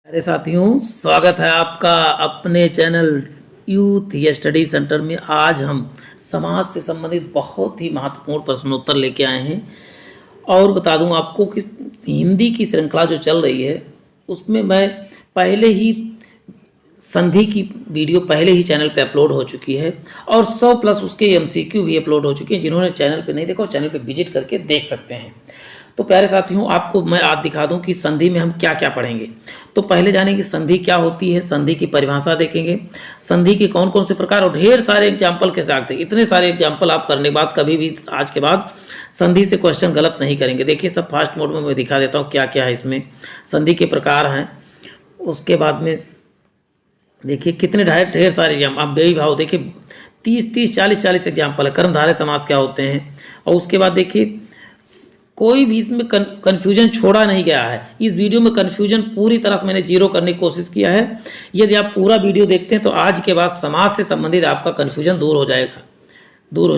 अरे साथियों, स्वागत है आपका अपने चैनल यूथ या स्टडी सेंटर में। आज हम समाज से संबंधित बहुत ही महत्वपूर्ण प्रश्नोत्तर लेके आए हैं। और बता दूं आपको कि हिंदी की श्रृंखला जो चल रही है उसमें मैं पहले ही संधि की वीडियो पहले ही चैनल पे अपलोड हो चुकी है और 100 प्लस उसके एमसीक्यू भी अपलोड हो चुके हैं। जिन्होंने चैनल पे नहीं देखा वो चैनल पे विजिट करके देख सकते हैं। तो प्यारे साथियों, आपको मैं आज दिखा दूं कि संधि में हम क्या क्या पढ़ेंगे। तो पहले जानेंगे संधि क्या होती है, संधि की परिभाषा देखेंगे, संधि के कौन कौन से प्रकार और ढेर सारे एग्जाम्पल के साथ। इतने सारे एग्जाम्पल आप करने के बाद कभी भी आज के बाद संधि से क्वेश्चन गलत नहीं करेंगे। देखिए, सब फास्ट मोड में मैं दिखा देता हूँ क्या क्या है इसमें। संधि के प्रकार हैं, उसके बाद में देखिए कितने ढेर सारे एग्जाम। आप बेई भाव देखिए 30 40 एग्जाम्पल है। कर्मधारय समास क्या होते हैं, और उसके बाद देखिए कोई भी इसमें कन्फ्यूजन छोड़ा नहीं गया है। इस वीडियो में कन्फ्यूजन पूरी तरह से मैंने जीरो करने की कोशिश किया है। यदि आप पूरा वीडियो देखते हैं तो आज के बाद समाज से संबंधित आपका कन्फ्यूजन दूर हो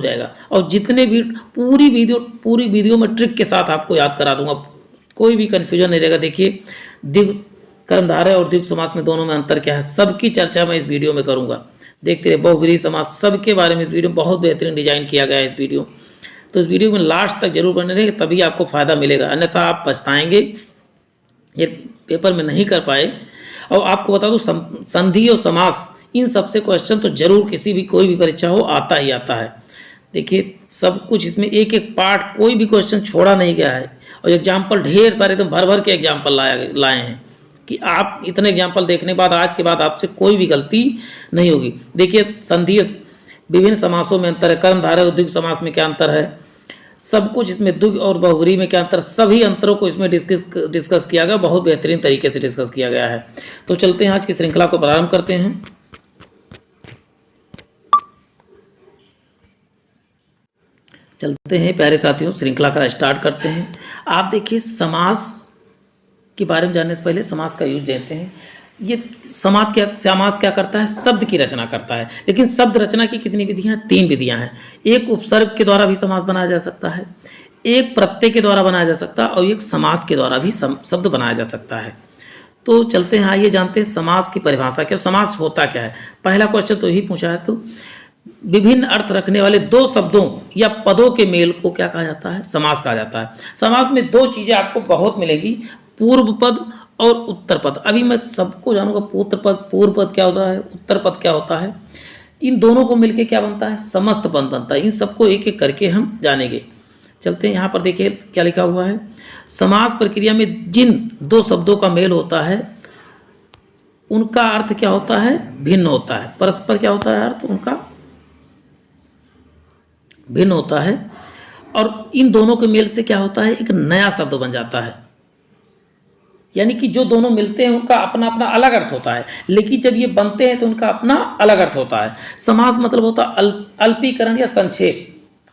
जाएगा। और जितने भी पूरी वीडियो में ट्रिक के साथ आपको याद करा दूंगा, कोई भी कन्फ्यूजन नहीं रहेगा। देखिए द्विगु कर्मधारय और द्विगु समास में दोनों में अंतर क्या है, सबकी चर्चा मैं इस वीडियो में करूंगा। देखते रहे बहुव्रीहि समास, सबके बारे में इस वीडियो बहुत बेहतरीन डिजाइन किया गया है इस वीडियो। तो इस वीडियो में लास्ट तक जरूर बने रहिए, तभी आपको फायदा मिलेगा, अन्यथा आप पछताएंगे ये पेपर में नहीं कर पाए। और आपको बता दूं संधि और समास इन सबसे क्वेश्चन तो जरूर किसी भी कोई भी परीक्षा हो आता ही आता है। देखिए सब कुछ इसमें एक एक पार्ट, कोई भी क्वेश्चन छोड़ा नहीं गया है। और एग्जाम्पल ढेर सारे एकदम भर भर के एग्जाम्पल लाए हैं कि आप इतने एग्जाम्पल देखने के बाद आज के बाद आपसे कोई भी गलती नहीं होगी। देखिए संधि विभिन्न समासों में अंतर है, कर्मधारय और द्विगु समास में क्या अंतर है, सब कुछ इसमें द्विगु और बहुव्रीहि में क्या अंतर, सभी अंतरों को इसमें डिस्कस किया गया, बहुत बेहतरीन तरीके से डिस्कस किया गया है। तो चलते हैं आज की श्रृंखला को प्रारंभ करते हैं। चलते हैं प्यारे साथियों, श्रृंखला का स्टार्ट करते हैं। आप देखिए समास के बारे में जानने से पहले समास का यूज जानते हैं। ये समास क्या करता है, शब्द की रचना करता है। लेकिन शब्द रचना की कितनी विधियां, 3 विधियां हैं। एक उपसर्ग के द्वारा भी समास बनाया जा सकता है, एक प्रत्यय के द्वारा बनाया जा सकता है, और एक समास के द्वारा भी शब्द बनाया जा सकता है। तो चलते हैं, आइए जानते हैं समास की परिभाषा क्या, समास होता क्या है। पहला क्वेश्चन तो यही पूछा है। तो विभिन्न अर्थ रखने वाले दो शब्दों या पदों के मेल को क्या कहा जाता है, समास कहा जाता है। समास में 2 चीजें आपको बहुत मिलेगी, पूर्व पद और उत्तर पद। अभी मैं सबको जानूंगा पूर्व पद क्या होता है, उत्तर पद क्या होता है। इन दोनों को मिलके क्या बनता है, समस्त पद बनता है। इन सबको एक एक करके हम जानेंगे। चलते हैं, यहाँ पर देखिए क्या लिखा हुआ है। समास प्रक्रिया में जिन 2 शब्दों का मेल होता है उनका अर्थ क्या होता है, भिन्न होता है। परस्पर क्या होता है, अर्थ उनका भिन्न होता है। और इन दोनों के मेल से क्या होता है, एक नया शब्द बन जाता है। यानी कि जो दोनों मिलते हैं उनका अपना अपना अलग अर्थ होता है, लेकिन जब ये बनते हैं तो उनका अपना अलग अर्थ होता है। समास मतलब होता है अल्पीकरण या संक्षेप।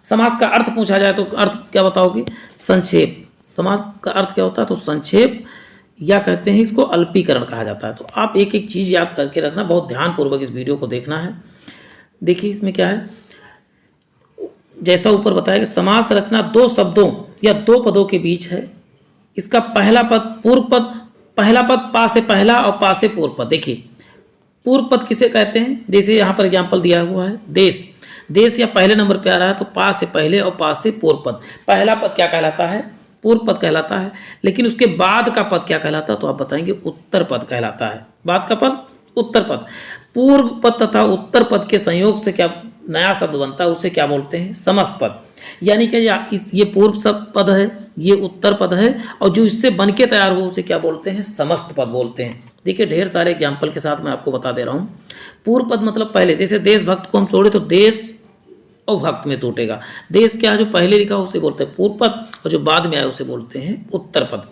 समास का अर्थ पूछा जाए तो अर्थ क्या बताओगे, संक्षेप। समास का अर्थ क्या होता है, तो संक्षेप, या कहते हैं इसको अल्पीकरण कहा जाता है। तो आप एक एक चीज याद करके रखना, बहुत ध्यानपूर्वक इस वीडियो को देखना है। देखिए इसमें क्या है, जैसा ऊपर बताया कि समास रचना 2 शब्दों या 2 पदों के बीच है। इसका पहला पद पूर्व पद, पहला पद पा से पहला और पा से पूर्व पद। देखिए पूर्व पद किसे कहते हैं, जैसे यहाँ पर एग्जाम्पल दिया हुआ है, देश या पहले नंबर पे आ रहा है तो पा से पहले और पा से पूर्व पद। पहला पद क्या कहलाता है, पूर्व पद कहलाता है। लेकिन उसके बाद का पद क्या कहलाता है, तो आप बताएंगे उत्तर पद कहलाता है। बाद का पद उत्तर पद। पूर्व पद तथा उत्तर पद के संयोग से क्या नया शब्द बनता है, उसे क्या बोलते हैं, समस्त पद। यानी कि ये पूर्व सब पद है, ये उत्तर पद है, और जो इससे बन के तैयार हुआ उसे क्या बोलते हैं, समस्त पद बोलते हैं। देखिए ढेर सारे एग्जाम्पल के साथ मैं आपको बता दे रहा हूँ। पूर्व पद मतलब पहले, जैसे देशभक्त को हम छोड़े तो देश और भक्त में टूटेगा। देश क्या है, जो पहले लिखा उसे बोलते हैं पूर्व पद, और जो बाद में आया उसे बोलते हैं उत्तर पद।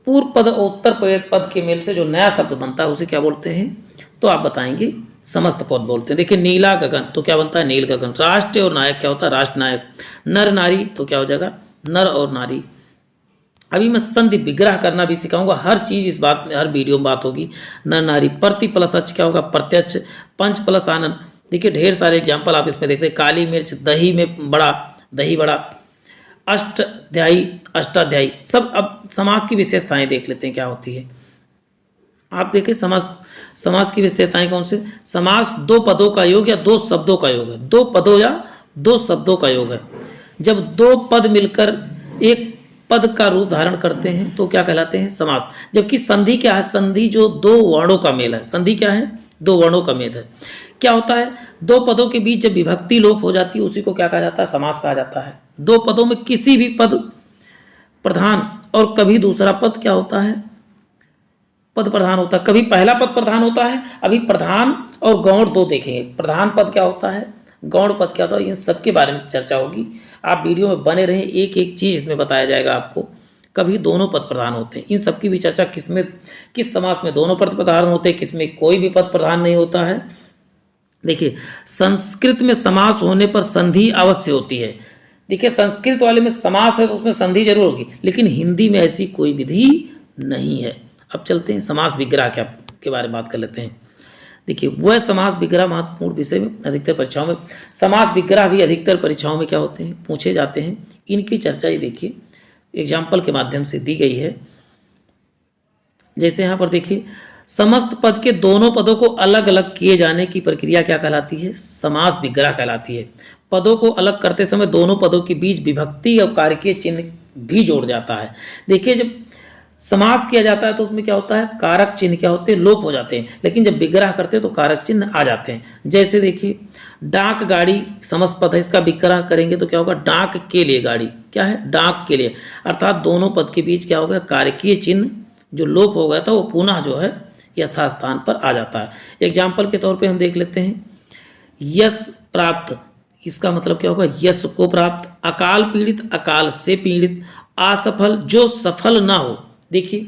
पूर्व पद और उत्तर पद के मेल से जो नया शब्द बनता है उसे क्या बोलते हैं, तो आप बताएंगे समस्त पद बोलते हैं। देखिए नीला गगन तो क्या बनता है, नील गगन। राष्ट्र और नायक क्या होता है, राष्ट्र नायक। नर नारी तो क्या हो जाएगा, नर और नारी। अभी मैं संधि विग्रह करना भी सिखाऊंगा, हर चीज इस बात में हर वीडियो में बात होगी। नर नारी। प्रति प्लस अच क्या होगा, प्रत्यक्ष। पंच प्लस आनंद। देखिए ढेर सारे एग्जाम्पल आप इसमें देखते हैं। काली मिर्च, दही में बड़ा, दही बड़ा। अष्टाध्यायी, अष्टाध्यायी। सब अब समास की विशेषताएं देख लेते हैं क्या होती है। आप देखिए समास समास की विशेषताएं कौन से। समास दो पदों का योग या दो शब्दों का योग है। दो पदों या दो शब्दों का योग है। जब दो पद मिलकर एक पद का रूप धारण करते हैं तो क्या कहलाते हैं, समास। जबकि संधि क्या है, संधि जो दो वर्णों का मेल है। संधि क्या है, दो वर्णों का मेल है। क्या होता है, दो पदों के बीच जब विभक्ति लोप हो जाती है उसी को क्या कहा जाता है, समास कहा जाता है। दो पदों में किसी भी पद प्रधान और कभी दूसरा पद क्या होता है, पद प्रधान होता है। कभी पहला पद प्रधान होता है। अभी प्रधान और गौण दो देखेंगे। प्रधान पद क्या होता है, गौण पद क्या होता है, इन सब के बारे में चर्चा होगी। आप वीडियो में बने रहें, एक एक चीज इसमें बताया जाएगा आपको। कभी दोनों पद प्रधान होते हैं, इन सब की भी चर्चा, किसमें किस समास में दोनों पद प्रधान होते हैं, किसमें कोई भी पद प्रधान नहीं होता है। देखिए संस्कृत में समास होने पर संधि अवश्य होती है। देखिए संस्कृत वाले में समास है तो उसमें संधि जरूर होगी, लेकिन हिंदी में ऐसी कोई विधि नहीं है। अब चलते हैं समास विग्रह क्या के बारे में बात कर लेते हैं। देखिए वह समास विग्रह महत्वपूर्ण विषय में अधिकतर परीक्षाओं में, समास विग्रह भी अधिकतर परीक्षाओं में क्या होते हैं, पूछे जाते हैं। इनकी चर्चा ये देखिए एग्जाम्पल के माध्यम से दी गई है। जैसे यहाँ पर देखिए समस्त पद के दोनों पदों को अलग अलग किए जाने की प्रक्रिया क्या कहलाती है, समास विग्रह कहलाती है। पदों को अलग करते समय दोनों पदों के बीच विभक्ति और कारकीय चिन्ह भी जोड़ जाता है। देखिए जब समास किया जाता है तो उसमें क्या होता है, कारक चिन्ह क्या होते हैं, लोप हो जाते हैं। लेकिन जब विग्रह करते हैं तो कारक चिन्ह आ जाते हैं। जैसे देखिए डाक गाड़ी समस्त पद है, इसका विग्रह करेंगे तो क्या होगा, डाक के लिए गाड़ी, क्या है, डाक के लिए। अर्थात दोनों पद के बीच क्या होगा, कारकीय चिन्ह जो लोप हो गया था वो पुनः जो है यथास्थान पर आ जाता है। एग्जाम्पल के तौर पे हम देख लेते हैं, यश प्राप्त, इसका मतलब क्या होगा, यश को प्राप्त। अकाल पीड़ित, अकाल से पीड़ित। असफल, जो सफल ना हो। देखिए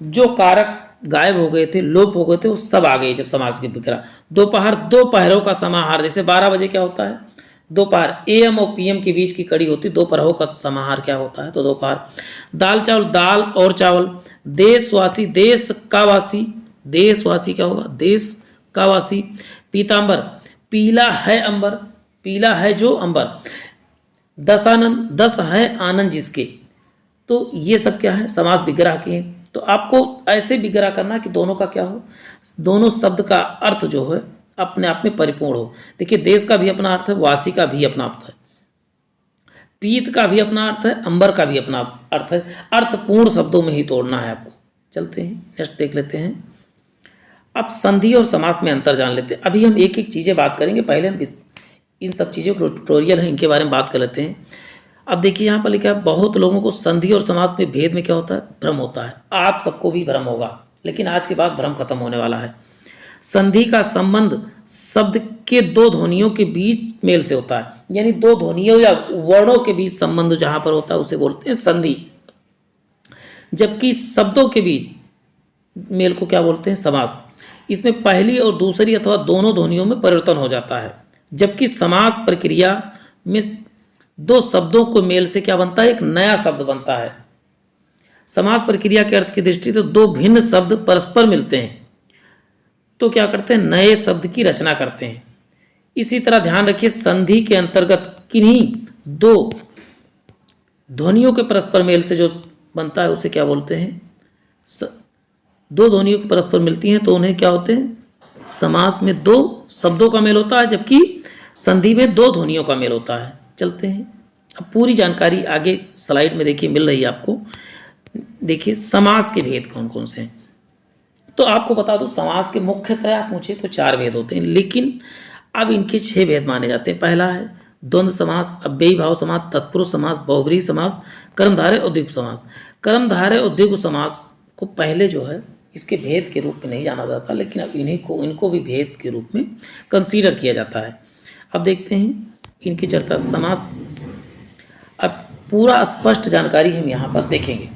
जो कारक गायब हो गए थे, लोप हो गए थे, वो सब आ गए जब समास के विग्रह। दोपहर, दो पहरों का समाहार, जैसे 12 बजे क्या होता है, दोपहर। एएम और पीएम के बीच की कड़ी होती है, दोपहरों का समाहार क्या होता है, तो दोपहर। दाल चावल, दाल और चावल। देशवासी, देश का वासी, देशवासी क्या होगा, देश का वासी। पीतांबर, पीला है अंबर, पीला है जो अंबर। दशानंद, दस है आनंद जिसके। तो ये सब क्या है, समास विग्रह के हैं। तो आपको ऐसे विग्रह करना कि दोनों का क्या हो, दोनों शब्द का अर्थ जो है अपने आप में परिपूर्ण हो। देखिए देश का भी अपना अर्थ है, वासी का भी अपना अर्थ है, पीत का भी अपना अर्थ है, अंबर का भी अपना अर्थ है। अर्थपूर्ण शब्दों में ही तोड़ना है आपको। चलते हैं नेक्स्ट देख लेते हैं। अब संधि और समास में अंतर जान लेते हैं। अभी हम एक एक चीज़ें बात करेंगे, पहले हम इन सब चीज़ों को ट्यूटोरियल है इनके बारे में बात कर लेते हैं। अब देखिए यहाँ पर लिखा है, बहुत लोगों को संधि और समास में भेद में क्या होता है, भ्रम होता है। आप सबको भी भ्रम होगा, लेकिन आज के बाद भ्रम खत्म होने वाला है। संधि का संबंध शब्द के दो ध्वनियों के बीच मेल से होता है, यानी दो ध्वनियों या वर्णों के बीच संबंध जहां पर होता है उसे बोलते हैं संधि। जबकि शब्दों के बीच मेल को क्या बोलते हैं, समास। इसमें पहली और दूसरी अथवा दोनों ध्वनियों में परिवर्तन हो जाता है। जबकि समास प्रक्रिया में दो शब्दों को मेल से क्या बनता है, एक नया शब्द बनता है। समास प्रक्रिया के अर्थ की दृष्टि से दो भिन्न शब्द परस्पर मिलते हैं तो क्या करते हैं, नए शब्द की रचना करते हैं। इसी तरह ध्यान रखिए संधि के अंतर्गत किन्हीं दो ध्वनियों के परस्पर मेल से जो बनता है उसे क्या बोलते हैं, दो ध्वनियों के परस्पर मिलती हैं तो उन्हें क्या होते हैं, समास में दो शब्दों का मेल होता है, जबकि संधि में दो ध्वनियों का मेल होता है। चलते हैं, अब पूरी जानकारी आगे स्लाइड में देखिए मिल रही है आपको। देखिए समास के भेद कौन कौन से हैं, तो आपको बता दूं समास के मुख्यतः आप पूछे तो 4 भेद होते हैं, लेकिन अब इनके 6 भेद माने जाते हैं। पहला है द्वंद्व समास, अव्ययी भाव समास, तत्पुरुष समास, बहुब्रीहि समास, कर्मधारय और द्विगु समास। कर्मधारय और द्विगु समास को पहले जो है इसके भेद के रूप में नहीं जाना जाता, लेकिन अब इनको भी भेद के रूप में कंसीडर किया जाता है। अब देखते हैं इनकी चर्चा समास। अब पूरा स्पष्ट जानकारी हम यहाँ पर देखेंगे।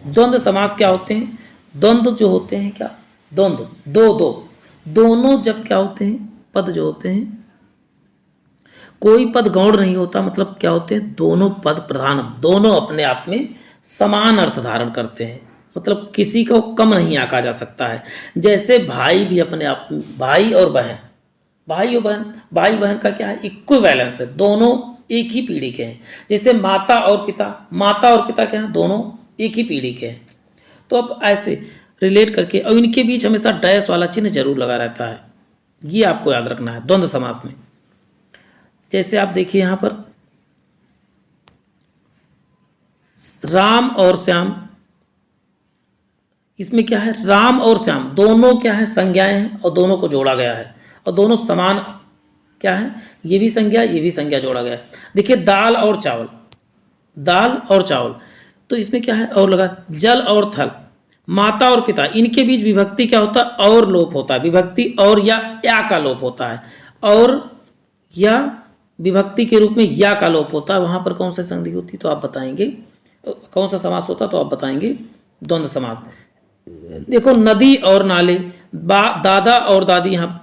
द्वंद्व समास क्या होते हैं, द्वंद्व जो होते हैं क्या, द्वंद्व दोनों जब क्या होते हैं, पद जो होते हैं, कोई पद गौण नहीं होता, मतलब क्या होते हैं, दोनों पद प्रधान, दोनों अपने आप में समान अर्थ धारण करते हैं, मतलब किसी को कम नहीं आंका जा सकता है। जैसे भाई भी अपने आप में, भाई और बहन, भाई बहन का क्या है, इक्विवेलेंस है, दोनों एक ही पीढ़ी के हैं। जैसे माता और पिता क्या है, दोनों एक ही पीढ़ी के हैं। तो अब ऐसे रिलेट करके, और इनके बीच हमेशा डैश वाला चिन्ह जरूर लगा रहता है, ये आपको याद रखना है द्वंद्व समास में। जैसे आप देखिए यहाँ पर राम और श्याम, इसमें क्या है, राम और श्याम दोनों क्या है, संज्ञाएं हैं और दोनों को जोड़ा गया है और दोनों समान क्या है, ये भी संज्ञा ये भी संज्ञा जोड़ा गया है। देखिए दाल और चावल, दाल और चावल, तो इसमें क्या है और लगा, जल और थल, माता और पिता, इनके बीच विभक्ति क्या होता है, और लोप होता है, विभक्ति और या का लोप होता है, और या विभक्ति के रूप में या का लोप होता है, वहां पर कौन सा संधि होती तो आप बताएंगे, कौन सा समास होता तो आप बताएंगे द्वंद्व समास। देखो नदी और नाले, दादा और दादी, यहाँ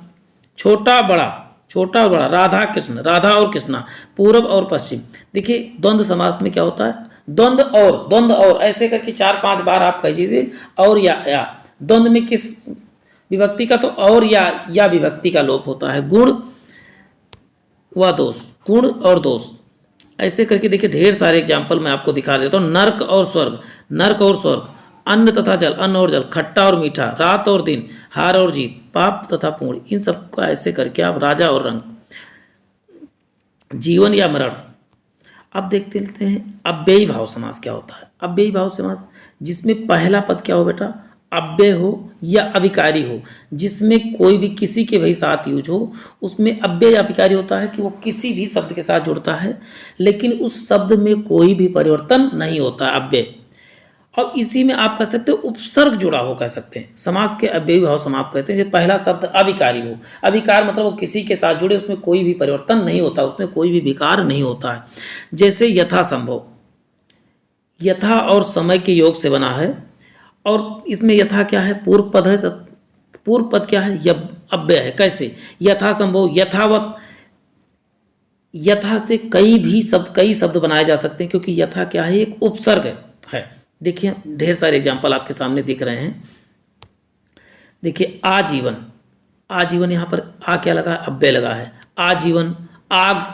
छोटा बड़ा, राधा कृष्ण, राधा और कृष्णा, पूर्व और पश्चिम। देखिए द्वंद्व समास में क्या होता है, द्वंद्व और ऐसे करके 4-5 बार आप कहिए, और या द्वंद्व में किस विभक्ति का, तो और या विभक्ति का लोप होता है, गुण व दोष, गुण और दोष, ऐसे करके देखिए ढेर सारे एग्जाम्पल मैं आपको दिखा देता हूँ। नर्क और स्वर्ग, अन्न तथा जल, अन्न और जल, खट्टा और मीठा, रात और दिन, हार और जीत, पाप तथा पुण्य, इन सबको ऐसे करके आप राजा और रंग, जीवन या मरण। अब देखते लेते हैं अव्ययी भाव समास क्या होता है। अव्ययी भाव समास जिसमें पहला पद क्या हो बेटा, अव्यय हो या अविकारी हो, जिसमें कोई भी किसी के भाई साथ यूज हो, उसमें अव्यय या अविकारी होता है कि वो किसी भी शब्द के साथ जुड़ता है लेकिन उस शब्द में कोई भी परिवर्तन नहीं होता, अव्यय। और इसी में आप कह सकते हो उपसर्ग जुड़ा हो, कह सकते हैं समास के अव्ययी भाव समास कहते हैं। पहला शब्द अविकारी हो, अविकार मतलब वो किसी के साथ जुड़े, उसमें कोई भी परिवर्तन नहीं होता, उसमें कोई भी विकार नहीं होता है। जैसे यथा संभव, यथा और समय के योग से बना है, और इसमें यथा क्या है, पूर्व पद है, पूर्व पद क्या है, अव्यय है। कैसे, यथा संभव, यथावत, यथा से कई शब्द बनाए जा सकते हैं, क्योंकि यथा क्या है, एक उपसर्ग है। देखिए ढेर सारे एग्जाम्पल आपके सामने दिख रहे हैं। देखिए आजीवन, यहाँ पर आ क्या लगा, अव्यय लगा है, आजीवन, आग,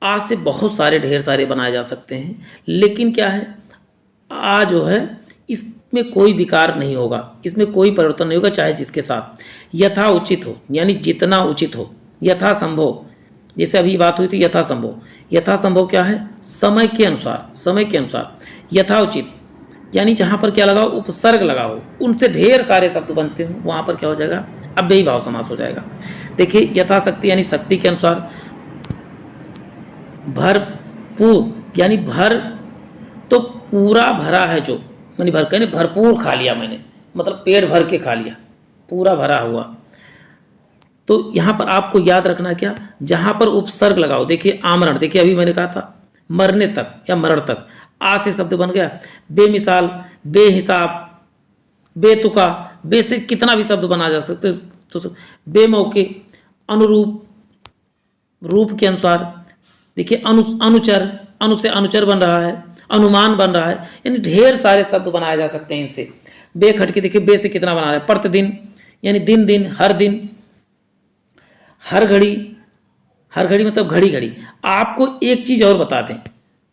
आ से बहुत सारे ढेर सारे बनाए जा सकते हैं, लेकिन क्या है, आ जो है इसमें कोई विकार नहीं होगा, इसमें कोई परिवर्तन नहीं होगा चाहे जिसके साथ। यथा उचित हो यानी जितना उचित हो, यथा संभव, जैसे अभी बात हुई थी यथा संभव क्या है, समय के अनुसार। यथा उचित यानी जहाँ पर क्या लगा हो, उपसर्ग लगा हो, उनसे ढेर सारे शब्द बनते हो, वहाँ पर क्या हो जाएगा, अव्ययी भाव समास हो जाएगा। देखिए यथाशक्ति यानी शक्ति के अनुसार, भरपूर यानी भर तो पूरा भरा है, जो मैंने भर कहने भरपूर खा लिया मैंने, मतलब पेट भर के खा लिया, पूरा भरा हुआ। तो यहाँ पर आपको याद रखना क्या, जहाँ पर उपसर्ग लगाओ। देखिए आमरण, देखिए अभी मैंने कहा था मरने तक या मरण तक, आ से शब्द बन गया, बेमिसाल, बेहिसाब, बेतुका, बे से कितना भी शब्द बना जा सकते, तो बेमौके, अनुरूप, रूप के अनुसार। देखिए अनुचर, अनु से अनुचर बन रहा है, अनुमान बन रहा है, यानी ढेर सारे शब्द बनाए जा सकते हैं इनसे। बे खट के देखिए बे से कितना बना रहा है, प्रतिदिन यानी दिन, हर दिन, हर घड़ी मतलब घड़ी। आपको एक चीज और बता दें,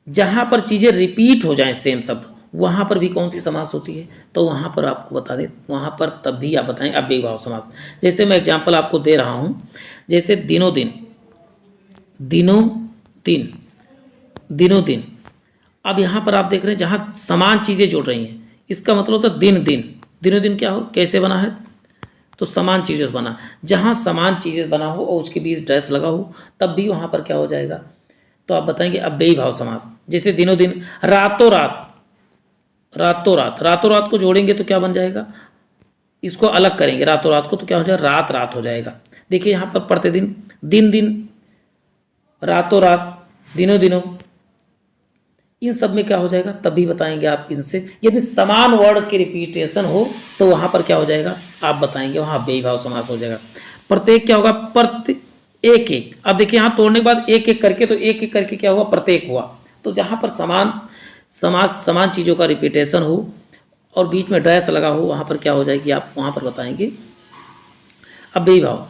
जहां पर चीजें रिपीट हो जाएं सेम शब्द, वहां पर भी कौन सी समास होती है, तो वहां पर आपको बता दें, वहां पर तब भी आप बताएं अव्ययी भाव समास। जैसे मैं एग्जांपल आपको दे रहा हूं, जैसे दिनों दिन। अब यहां पर आप देख रहे हैं जहां समान चीजें जुड़ रही हैं, इसका मतलब होता है दिनों दिन क्या हो, कैसे बना है, तो समान चीज़ों से बना। जहाँ समान चीज़ें बना हो और उसके बीच डैश लगा हो, तब भी वहाँ पर क्या हो जाएगा, तो आप बताएंगे अव्ययी भाव समास। जैसे दिनों दिन, रातों रात को जोड़ेंगे तो क्या बन जाएगा, इसको अलग करेंगे रातों रात को, तो क्या हो जाएगा, रात हो जाएगा। देखिए यहाँ पर प्रतिदिन, दिन, रातों रात, दिनों, इन सब में क्या हो जाएगा, तभी बताएंगे आप इनसे। यदि समान वर्ड की रिपीटेशन हो तो वहां पर क्या हो जाएगा, आप बताएंगे वहां अव्ययी भाव समास हो जाएगा। प्रत्येक क्या होगा, एक। अब देखिए यहाँ तोड़ने के बाद एक करके, तो एक करके क्या हुआ, प्रत्येक हुआ। तो जहां पर समान चीजों का रिपीटेशन हो और बीच में डैश लगा हो, वहां पर क्या हो जाएगी, आप वहां पर बताएंगे अव्ययी भाव।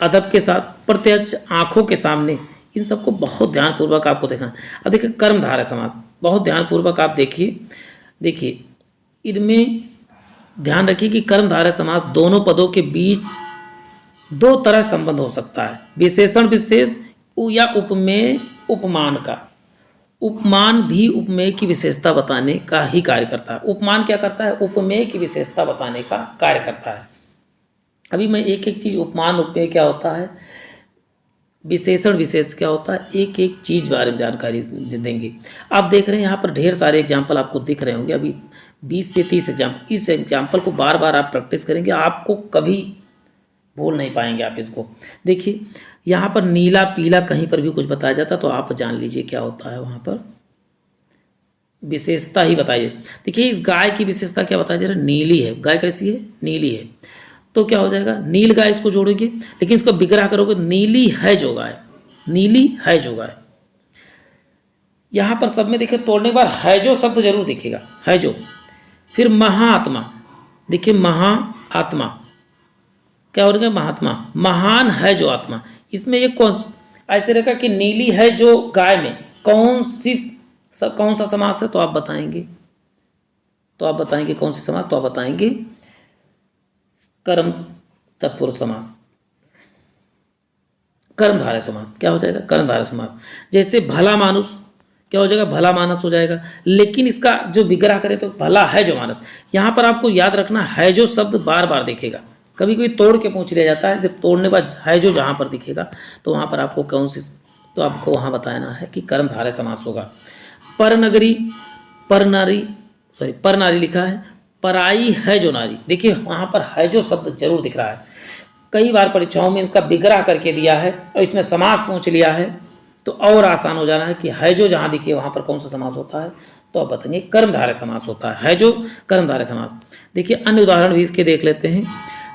अदब के साथ, प्रत्यक्ष, आंखों के सामने, इन सबको बहुत ध्यानपूर्वक आपको देखना। अब देखिए कर्मधारय समास, बहुत ध्यानपूर्वक आप देखिए इनमें ध्यान रखिए कि कर्मधारय समास दोनों पदों के बीच दो तरह संबंध हो सकता है, विशेषण विशेष या उपमेय उपमान का। उपमान भी उपमेय की विशेषता बताने का ही कार्य करता है। उपमान क्या करता है? उपमेय की विशेषता बताने का कार्य करता है। अभी मैं एक एक चीज, उपमान उपमेय क्या होता है, विशेषण विशेष क्या होता है, एक एक चीज बारे में जानकारी देंगे। आप देख रहे हैं यहाँ पर ढेर सारे एग्जाम्पल आपको दिख रहे होंगे, अभी 20 से 30 एग्जाम्पल। इस एग्जाम्पल को बार बार आप प्रैक्टिस करेंगे, आपको कभी भूल नहीं पाएंगे आप इसको। देखिए यहाँ पर नीला पीला कहीं पर भी कुछ बताया जाता तो आप जान लीजिए क्या होता है, वहाँ पर विशेषता ही बताइए। देखिए इस गाय की विशेषता क्या बताया जा रहा है, नीली है। गाय कैसी है? नीली है। तो क्या हो जाएगा, नील गाय इसको जोड़ोगे, लेकिन इसको विग्रह करोगे, नीली है जो गाय, नीली है जो गाय। यहां पर सब में देखिए तोड़ने के बाद है जो शब्द जरूर दिखेगा, है जो। फिर महाआत्मा, देखिए महाआत्मा क्या हो गया, महात्मा, महान है जो आत्मा। इसमें ये कौन ऐसे रखा कि नीली है जो गाय में कौन सा समास है, तो आप बताएंगे, कौन सी समास, तो आप बताएंगे कर्म तत्पुरुष समास, कर्मधारय समास। क्या हो जाएगा? कर्मधारय समास। जैसे भला मानुष क्या हो जाएगा, भला मानस हो जाएगा। लेकिन इसका जो विग्रह करे तो भला है जो मानस। यहां पर आपको याद रखना है जो शब्द बार बार दिखेगा, कभी कभी तोड़ के पूछ लिया जाता है, जब तोड़ने बाद है जो जहां पर दिखेगा तो वहां पर आपको कौन सी, तो आपको वहां बताना है कि कर्मधारय समास होगा। परनगरी, परनारी, सॉरी परनारी लिखा है, पराई है जो नारी। देखिए वहां पर है जो शब्द जरूर दिख रहा है, कई बार परीक्षाओं में इसका विग्रह करके दिया है और इसमें समास पूछ लिया है, तो और आसान हो जाना है कि है जो जहां दिखे वहां पर कौन सा समास होता है, तो आप बताएंगे कर्मधारय समास होता है जो कर्मधारय समास। देखिए अन्य उदाहरण भी इसके देख लेते हैं।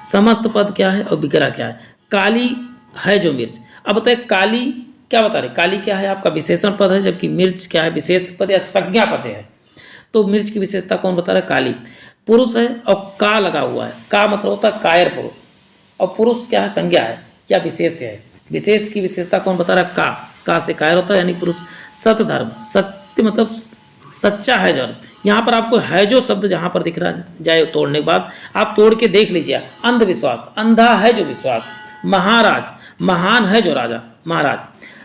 समस्त पद क्या है और विग्रह क्या है। काली है जो मिर्च। अब बताए काली क्या बता रहे, काली क्या है आपका विशेषण पद है, जबकि मिर्च क्या है, विशेष पद या संज्ञा पद है। तो मिर्च की विशेषता कौन बता रहा है, काली। पुरुष है और का लगा हुआ है, का मतलब होता है कायर पुरुष, और पुरुष क्या है, संज्ञा है या विशेष है। विशेष की विशेषता कौन बता रहा है, का से कायर होता है यानी पुरुष। सत्य धर्म, सत्य मतलब सच्चा है धर्म। यहाँ पर आपको है जो शब्द जहाँ पर दिख रहा जाए तोड़ने के बाद आप तोड़ के देख लीजिए। अंधविश्वास, अंधा है जो विश्वास। महाराज, महान है जो राजा, महाराज।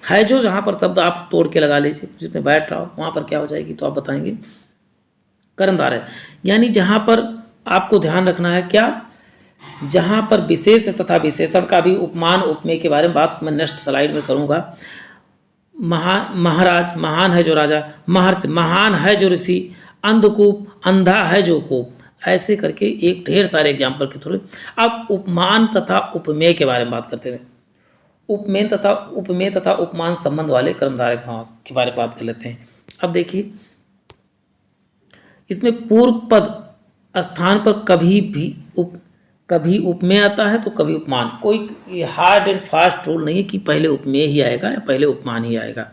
है जो जहाँ पर शब्द आप तोड़ के लगा लीजिए, जिसमें बैठ रहा हो वहाँ पर क्या हो जाएगी, तो आप बताएंगे कर्मधारय। यानी जहाँ पर आपको ध्यान रखना है क्या, जहाँ पर विशेष तथा विशेषण का भी उपमान उपमेय के बारे में बात मैं नेक्स्ट स्लाइड में करूँगा। महाराज, महान है जो राजा। महर्षि, महान है जो ऋषि। अंधकूप, अंधा है जो कूप। ऐसे करके एक ढेर सारे एग्जाम्पल के थ्रू अब उपमान तथा उपमेय के बारे में बात करते हैं। उपमेय तथा उपमान संबंध वाले कर्मधारय समास के बारे में बात कर लेते हैं। अब देखिए इसमें पूर्व पद स्थान पर कभी उपमेय आता है तो कभी उपमान। कोई हार्ड एंड फास्ट रूल नहीं है कि पहले उपमेय ही आएगा या पहले उपमान ही आएगा।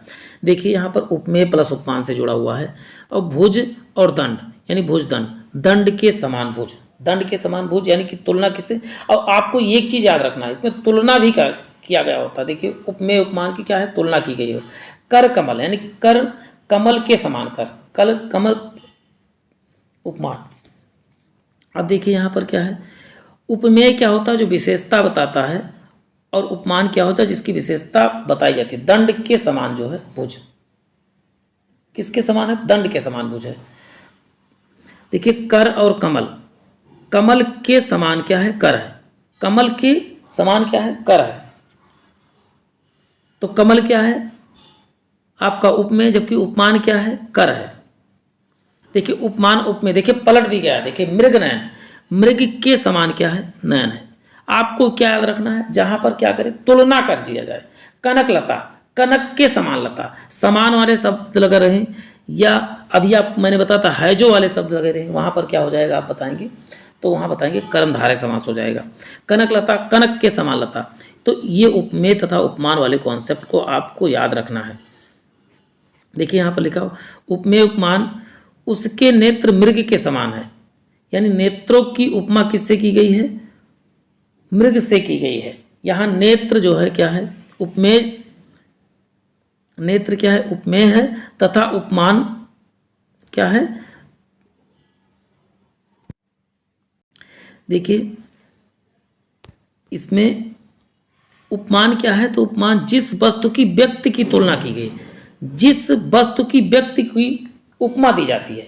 देखिए यहाँ पर उपमेय प्लस उपमान से जुड़ा हुआ है। और भुज और दंड यानी भुज दंड, दंड के समान भुज, दंड के समान भुज यानी कि तुलना किससे। और आपको एक चीज याद रखना है, इसमें तुलना भी किया गया होता है। देखिए उपमेय उपमान की क्या है, तुलना की गई है। कर कमल यानी कर कमल के समान, कर कमल उपमान। अब देखिए यहाँ पर क्या है, उपमेय क्या होता है जो विशेषता बताता है, और उपमान क्या होता है जिसकी विशेषता बताई जाती है। दंड के समान जो है भुज, किसके समान है, दंड के समान भुज है। देखिए कर और कमल, कमल के समान क्या है, कर है। कमल के समान क्या है, कर है। तो कमल क्या है आपका उपमेय, जबकि उपमान क्या है, कर है। देखिए उपमान उपमेय, देखिए पलट भी गया। देखिए मृग नयन, मृग के समान क्या है, नयन है। आपको क्या याद रखना है, जहां पर क्या करें, तुलना कर दिया जाए। कनक लता, कनक के समान लता, समान वाले शब्द लगे रहे, या अभी आप मैंने बताता है जो वाले शब्द लगे रहे, वहां पर क्या हो जाएगा आप बताएंगे, तो वहां बताएंगे कर्मधारय समास हो जाएगा। कनक लता, कनक के समान लता। तो ये उपमेय तथा उपमान वाले कॉन्सेप्ट को आपको याद रखना है। देखिए यहां पर लिखा हो उपमेय उपमान, उसके नेत्र मृग के समान है, यानी नेत्रों की उपमा किससे की गई है, मृग से की गई है। यहां नेत्र जो है क्या है, उपमेय, नेत्र क्या है, उपमेय है, तथा उपमान क्या है, देखिए इसमें उपमान क्या है, तो उपमान जिस वस्तु की व्यक्ति की तुलना की गई, जिस वस्तु की व्यक्ति की उपमा दी जाती है,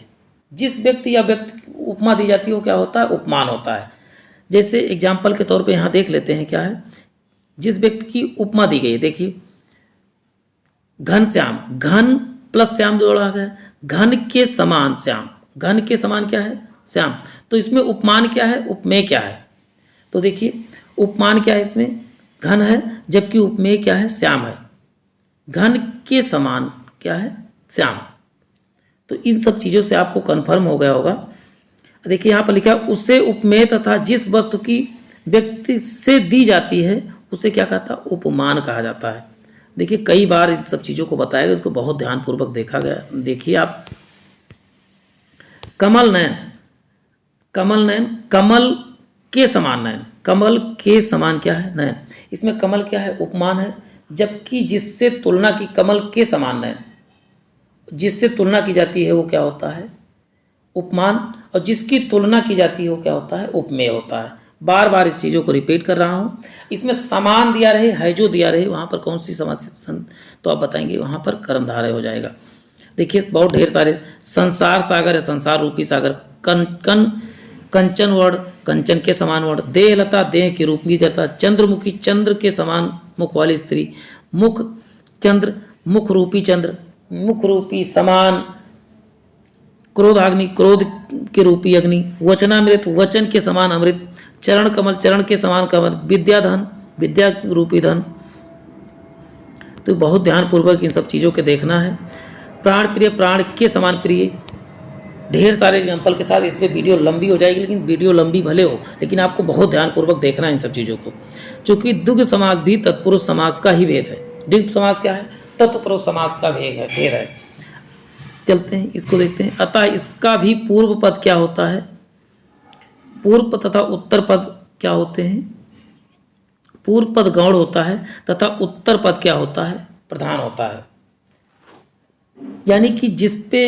जिस व्यक्ति या व्यक्ति की उपमा दी जाती है वो क्या होता है, उपमान होता है। जैसे एग्जाम्पल के तौर पे यहाँ देख लेते हैं क्या है, जिस व्यक्ति की उपमा दी गई है, देखिए घनश्याम, घन प्लस श्याम जोड़ा गया, घन के समान श्याम, घन के समान क्या है, श्याम। तो इसमें उपमान क्या है, उपमेय क्या है, तो देखिए उपमान क्या है, इसमें घन है, जबकि उपमेय क्या है, श्याम है। घन के समान क्या है, श्याम। तो इन सब चीज़ों से आपको कन्फर्म हो गया होगा। देखिए यहाँ पर लिखा है उसे उपमेय तथा जिस वस्तु की व्यक्ति से दी जाती है उसे क्या कहता है, उपमान कहा जाता है। देखिए कई बार इन सब चीज़ों को बताया गया, उसको बहुत ध्यानपूर्वक देखा गया। देखिए आप, कमल नयन, कमल नयन, कमल के समान नयन, कमल के समान क्या है, नयन। इसमें कमल क्या है, उपमान है, जबकि जिससे तुलना की, कमल के समान नयन, जिससे तुलना की जाती है वो क्या होता है, उपमान, और जिसकी तुलना की जाती है वो क्या होता है, उपमेय होता है। बार बार इस चीज़ों को रिपीट कर रहा हूँ। इसमें समान दिया रहे, है जो दिया रहे, वहाँ पर कौन सी समास, तो आप बताएंगे वहाँ पर कर्मधारय हो जाएगा। देखिए बहुत ढेर सारे, संसार सागर है, संसार रूपी सागर, कंचन वर्ण, कंचन के समान वर्ण, देहलता, देह की रूपी लता, चंद्रमुखी, चंद्र के समान मुख वाली स्त्री, मुख चंद्र, मुख रूपी चंद्र, मुख रूपी समान, क्रोधाग्नि, क्रोध के रूपी अग्नि, वचनामृत, वचन के समान अमृत, चरण कमल, चरण के समान कमल, विद्याधन, विद्या रूपी धन। तो बहुत ध्यानपूर्वक इन सब चीज़ों के देखना है। प्राण प्रिय, प्राण के समान प्रिय, ढेर सारे एग्जाम्पल के साथ, इसलिए वीडियो लंबी हो जाएगी, लेकिन वीडियो लंबी भले हो लेकिन आपको बहुत ध्यानपूर्वक देखना है इन सब चीज़ों को। चूँकि द्विगु समास भी तत्पुरुष समास का ही भेद है। द्विगु समास क्या है, तत्पुरुष समास का भेद है। चलते हैं इसको देखते हैं। अतः इसका भी पूर्व पद क्या होता है, पूर्व पद तथा उत्तर पद क्या होते हैं, पूर्व पद गौण होता है तथा उत्तर पद क्या होता है, प्रधान होता है। यानी कि जिस पे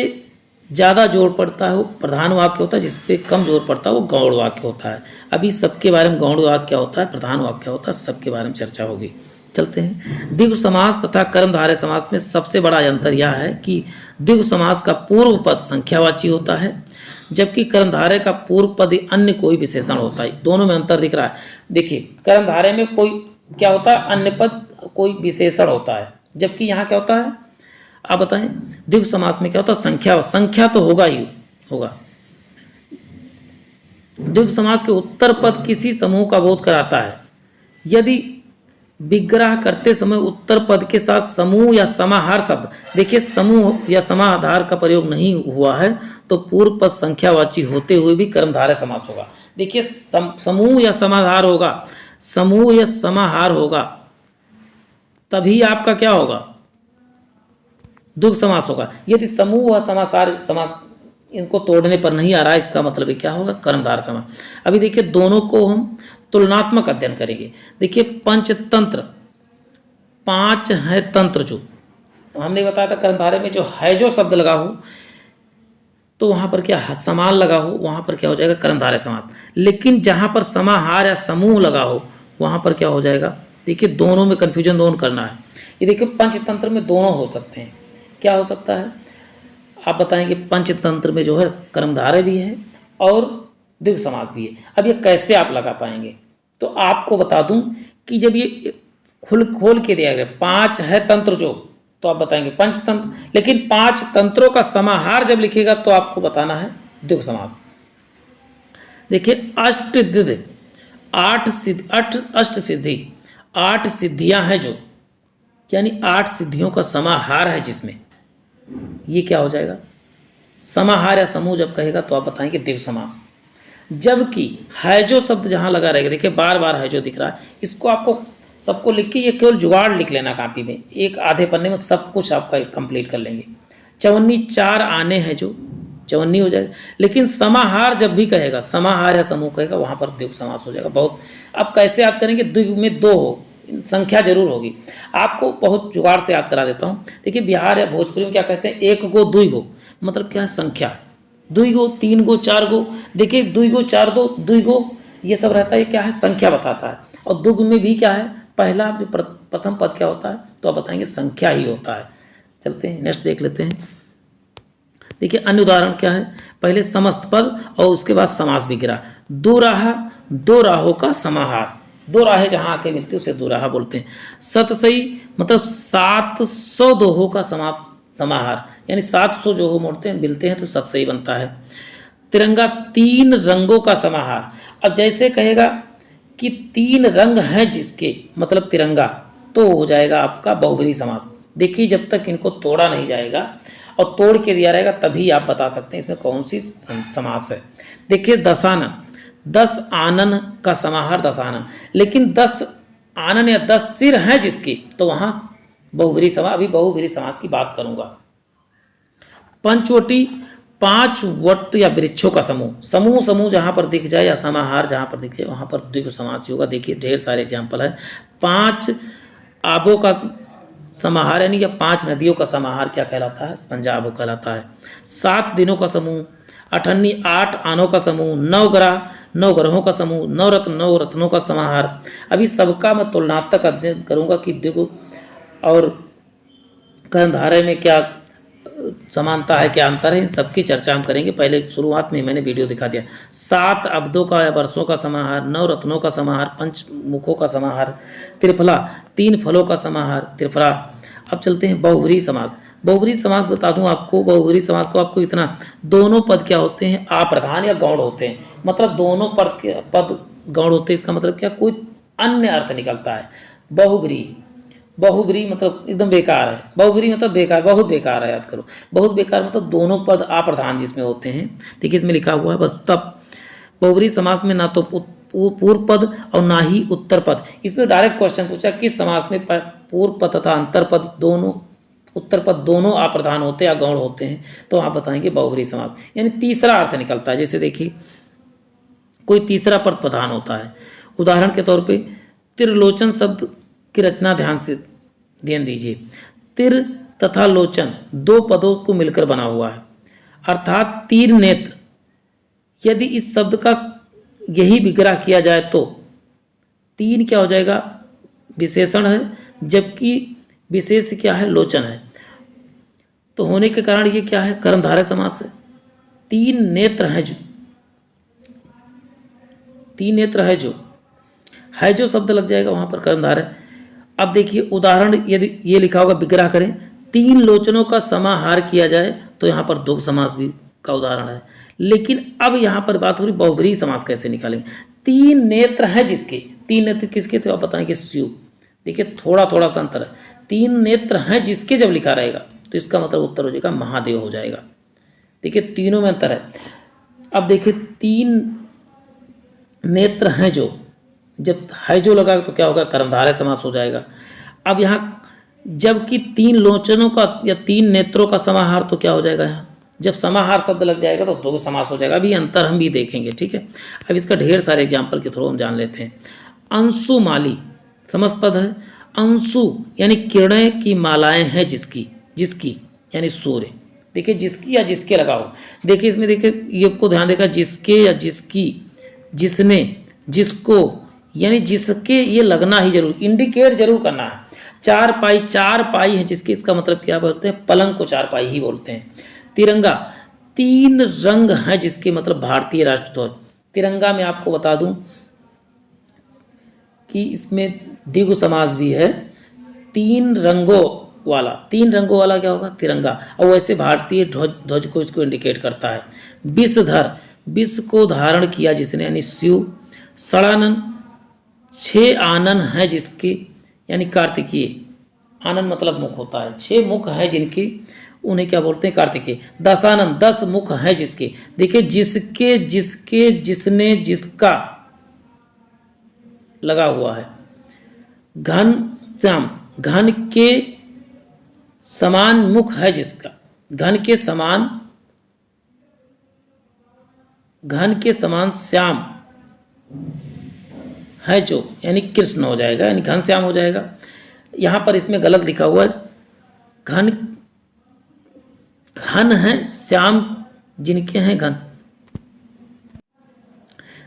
ज़्यादा जोर पड़ता है वो प्रधान वाक्य होता है, जिस पे कम जोर पड़ता है वो गौण वाक्य होता है। अभी सबके बारे में, गौण वाक्य क्या होता है, प्रधान वाक्य क्या होता है, सबके बारे में चर्चा होगी। चलते हैं। द्विगु समास तथा कर्मधारय समास में सबसे बड़ा अंतर यह है कि द्विगु समास का पूर्व पद संख्यावाची होता है, जबकि कर्मधारय का पूर्व पद अन्य कोई विशेषण होता है। दोनों में अंतर दिख रहा है। देखिए कर्मधारय में कोई क्या होता है, अन्य पद कोई विशेषण होता है, जबकि यहाँ क्या होता है, आप बताएं। द्विगु समास में क्या होता है, संख्या, संख्या तो होगा ही होगा। द्विगु समास के उत्तर पद किसी समूह का बोध कराता है। यदि विग्रह करते समय उत्तर पद के साथ समूह या समाहार शब्द, देखिए समूह या समाहार का प्रयोग नहीं हुआ है तो पूर्व पद संख्यावाची होते हुए भी कर्मधारय समास होगा। देखिए समूह या समाहार होगा, समूह या समाहार होगा तभी आपका क्या होगा, द्विगु समास होगा। यदि समूह और समासार इनको तोड़ने पर नहीं आ रहा है, इसका मतलब क्या होगा, कर्मधारय समास। अभी देखिए दोनों को हम तुलनात्मक अध्ययन करेंगे। देखिए पंचतंत्र, पांच है तंत्र, जो हमने बताया था कर्मधारय में जो है जो शब्द लगा हो तो वहां पर क्या समान लगा हो, वहां पर क्या हो जाएगा, कर्मधारय समास। लेकिन जहां पर समाहार या समूह लगा हो वहां पर क्या हो जाएगा, देखिए दोनों में कंफ्यूजन दोनों करना है। ये देखिए पंचतंत्र में दोनों हो सकते हैं, क्या हो सकता है, आप बताएंगे। पंचतंत्र में जो है कर्मधारय भी है और द्विगु समास भी है। अब ये कैसे आप लगा पाएंगे, तो आपको बता दूं कि जब ये खोल के दिया गया पांच है तंत्र जो, तो आप बताएंगे पंचतंत्र, लेकिन पांच तंत्रों का समाहार जब लिखेगा तो आपको बताना है द्विगु समास। देखिए अष्टसिद्धि, अष्ट सिद्धि, 8 सिद्धियां हैं जो, यानी 8 सिद्धियों का समाहार है जिसमें, ये क्या हो जाएगा, समाहार या समूह जब कहेगा तो आप बताएंगे द्विगु समास। जबकि है जो शब्द जहां लगा रहेगा, देखिए बार बार है जो दिख रहा है, इसको आपको सबको लिख के, ये केवल जुगाड़ लिख लेना कापी में, एक आधे पन्ने में सब कुछ आपका कंप्लीट कर लेंगे। चवन्नी, 4 आने हैं जो, चवन्नी हो जाएगा। लेकिन समाहार जब भी कहेगा, समाहार या समूह कहेगा, वहां पर द्विगु समास हो जाएगा। बहुत अब कैसे याद करेंगे, द्विगु में 2 हो, संख्या जरूर होगी। आपको बहुत जुगाड़ से याद करा देता हूँ। देखिए बिहार या भोजपुरी में क्या कहते हैं, 1 गो 2 गो, मतलब क्या है, संख्या। 2 गो, 3 गो, 4 गो। देखिए 2 गो 4 दो, 2 गो ये सब रहता है। ये क्या है, संख्या बताता है। और दुग्ध में भी क्या है, पहला जो प्रथम पद क्या होता है, तो आप बताएंगे संख्या ही होता है। चलते हैं नेक्स्ट देख लेते हैं। देखिए अन्य उदाहरण क्या है, पहले समस्त पद और उसके बाद समास भी गिरा। दो राह, दो राहों का समाहार, दो राहें जहां आके मिलती है उसे दो राह बोलते हैं। सतसई मतलब 700 दोहों का समाहार, यानी 700 जो हो मोड़ते हैं मिलते हैं तो सतसई बनता है। तिरंगा तीन रंगों का समाहार। अब जैसे कहेगा कि तीन रंग हैं जिसके, मतलब तिरंगा, तो हो जाएगा आपका बहुब्रीहि समास। देखिए जब तक इनको तोड़ा नहीं जाएगा और तोड़ के दिया रहेगा तभी आप बता सकते हैं इसमें कौन सी समास है। देखिए दशानन, 10 आनन का समाहार दशानन, लेकिन 10 आनन या 10 सिर हैं जिसकी, तो वहां बहुब्रीहि समास। अभी बहुब्रीहि समास की बात करूंगा। पंचवटी 5 वट या वृक्षों का समूह, समूह समूह जहां पर दिख जाए या समाहार जहां पर दिख जाए वहां पर द्विगु समास होगा। देखिए ढेर सारे एग्जाम्पल है। 5 आबों का समाहार यानी या 5 नदियों का समाहार क्या कहलाता है, पंजाब कहलाता है। 7 दिनों का समूह, अठन्नी 8 आनों का समूह, 9 ग्रह 9 ग्रहों का समूह, 9 रत्न 9 रत्नों का समाहार। अभी सबका मैं तुलनात्मक अध्ययन करूंगा कि द्विगु और कर्णधारय में क्या समानता है, क्या अंतर है, इन सबकी चर्चा हम करेंगे। पहले शुरुआत में मैंने वीडियो दिखा दिया। 7 अब्दों का या वर्षों का समाहार, 9 रत्नों का समाहार, 5 मुखों का समाहार, त्रिफला 3 फलों का समाहार, त्रिफला। अब चलते हैं बहुब्रीहि समास। बहुब्रीहि समास बता दूं आपको, बहुब्रीहि समास को आपको इतना, दोनों पद क्या होते हैं, अप्रधान या गौण होते हैं। मतलब दोनों पद गौण होते हैं, इसका मतलब क्या, कोई अन्य अर्थ निकलता है। बहुब्रीहि, बहुब्रीहि मतलब एकदम बेकार है, बहुब्रीहि मतलब बेकार, बहुत बेकार है, याद करो। बहुत बेकार मतलब दोनों पद अप्रधान जिसमें होते हैं। देखिए इसमें लिखा हुआ है बस। तब बहुब्रीहि समास में ना तो पूर्व पद और ना ही उत्तर पद। इसमें डायरेक्ट क्वेश्चन पूछा किस समास में पूर्व पद तथा अंतर पद दोनों, उत्तर पद दोनों अप्रधान होते हैं या गौण होते हैं, तो आप बताएंगे बहुब्रीहि समास। यानी तीसरा अर्थ निकलता है। जैसे देखिए कोई तीसरा पद प्रधान होता है। उदाहरण के तौर पे त्रिलोचन शब्द की रचना ध्यान दीजिए। तिर तथा लोचन 2 पदों को मिलकर बना हुआ है, अर्थात तीर नेत्र। यदि इस शब्द का यही विग्रह किया जाए तो तीन क्या हो जाएगा, विशेषण है, जबकि विशेष क्या है, लोचन है। तो होने के कारण ये क्या है, कर्मधारय समास है। 3 नेत्र हैं जो, 3 नेत्र है जो शब्द लग जाएगा वहां पर कर्मधारय। अब देखिए उदाहरण, यदि ये लिखा होगा विग्रह करें, 3 लोचनों का समाहार किया जाए, तो यहाँ पर द्वंद्व समास भी का उदाहरण है। लेकिन अब यहाँ पर बात हो रही बहुब्रीहि समास कैसे निकालेंगे। 3 नेत्र हैं जिसके, 3 नेत्र किसके थे आप बताएंगे, स्यू। देखिए थोड़ा थोड़ा सा अंतर है। 3 नेत्र हैं जिसके जब लिखा रहेगा तो इसका मतलब उत्तर हो जाएगा महादेव हो जाएगा। देखिए तीनों में अंतर है। अब देखिए 3 नेत्र हैं जो, जब है जो लगा तो क्या होगा, कर्मधारय समास हो जाएगा। अब यहाँ जबकि 3 लोचनों का या 3 नेत्रों का समाहार, तो क्या हो जाएगा, यहाँ जब समाहार शब्द लग जाएगा तो द्वंद्व समास हो जाएगा। अभी अंतर हम भी देखेंगे, ठीक है। अब इसका ढेर सारे एग्जाम्पल के थ्रू हम जान लेते हैं। अंशुमाली समस्त पद है। अंशु यानी किरणें की मालाएं हैं जिसकी, जिसकी यानी सूर्य। देखिए जिसकी या जिसके लगा हो। देखिए इसमें देखिए ये आपको ध्यान देगा, जिसके या जिसकी, जिसने, जिसको, यानी जिसके, ये लगना ही जरूर, इंडिकेट जरूर करना है। 4 पाई, 4 पाई है जिसकी, इसका मतलब क्या बोलते हैं, पलंग को 4 पाई ही बोलते हैं। तिरंगा 3 रंग हैं जिसके, मतलब भारतीय राष्ट्रध्वज। तिरंगा में आपको बता दूं कि इसमें द्विगु समास भी है। 3 रंगों वाला, 3 रंगों वाला क्या होगा, तिरंगा। और वैसे भारतीय ध्वज को इसको इंडिकेट करता है। विषधर, विष को धारण किया जिसने, यानी शिव। षडानन 6 आनन है जिसके, यानी कार्तिकीय। आनन मतलब मुख होता है, 6 मुख है जिनकी, उन्हें क्या बोलते हैं, कार्तिकेय। दशानन 10 मुख है जिसके। देखिए जिसके, जिसके, जिसने, जिसका लगा हुआ है। घन श्याम, घन के समान मुख है जिसका, घन के समान, घन के समान श्याम है जो, यानी कृष्ण हो जाएगा, यानी घन श्याम हो जाएगा। यहां पर इसमें गलत लिखा हुआ है, घन, घन है श्याम जिनके हैं घन।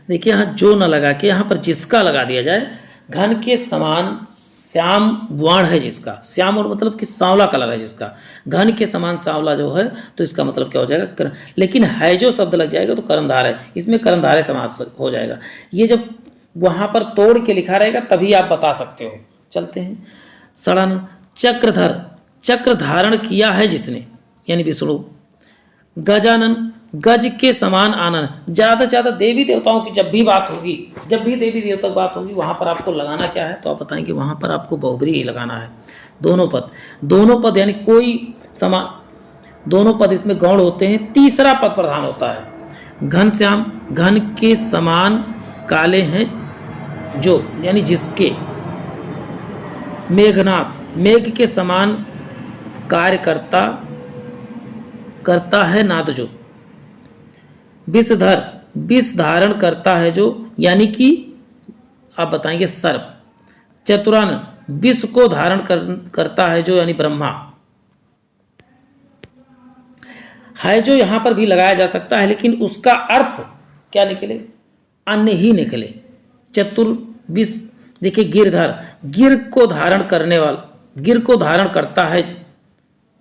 देखिए यहाँ जो न लगा के यहाँ पर जिसका लगा दिया जाए। घन के समान श्याम वर्ण है जिसका, श्याम और मतलब कि सांवला कलर है जिसका, घन के समान सांवला जो है तो इसका मतलब क्या हो जाएगा लेकिन है जो शब्द लग जाएगा तो कर्मधारय है, इसमें कर्मधारय समास हो जाएगा। ये जब वहाँ पर तोड़ के लिखा रहेगा तभी आप बता सकते हो। चलते हैं। सड़न चक्रधर, चक्र धारण किया है जिसने यानी विष्णु। गजानन, गज के समान आनंद। ज़्यादा से ज़्यादा देवी देवताओं की जब भी बात होगी, जब भी देवी देवता की बात होगी वहाँ पर आपको लगाना क्या है, तो आप बताएंगे वहाँ पर आपको बहुब्री ही लगाना है। दोनों पद यानी कोई दोनों पद इसमें गौण होते हैं, तीसरा पद प्रधान होता है। घनश्याम, घन के समान काले हैं जो यानी जिसके। मेघनाथ, मेघ के समान कार्य करता है नाद जो। विषधर, विष धारण करता है जो यानी कि आप बताएंगे सर्प। चतुरानन, विष को धारण करता है जो यानी ब्रह्मा। है जो यहां पर भी लगाया जा सकता है लेकिन उसका अर्थ क्या निकले, अन्य ही निकले। चतुर्विष, देखिए गिरधर, गिर को धारण करने वाला, गिर को धारण करता है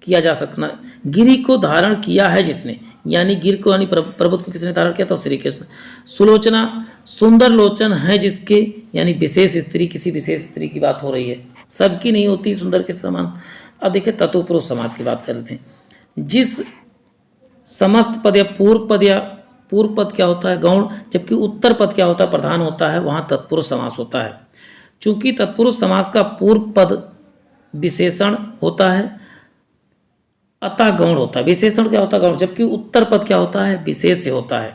किया जा सकना, गिरी को धारण किया है जिसने यानी गिर को यानी पर्वत को किसने धारण किया तो श्री कृष्ण। सुलोचना, सुंदर लोचन है जिसके यानी विशेष स्त्री, किसी विशेष स्त्री की बात हो रही है, सबकी नहीं होती सुंदर के समान। अब देखिए तत्पुरुष समाज की बात कर लेते हैं। जिस समस्त पद या पूर्व पद क्या होता है गौण, जबकि उत्तर पद क्या होता है प्रधान होता है, वहां तत्पुरुष समास होता है। चूंकि तत्पुरुष समास का पूर्व पद विशेषण होता है अतः गौण होता है। विशेषण क्या होता है गौण, जबकि उत्तर पद क्या होता है विशेष होता है।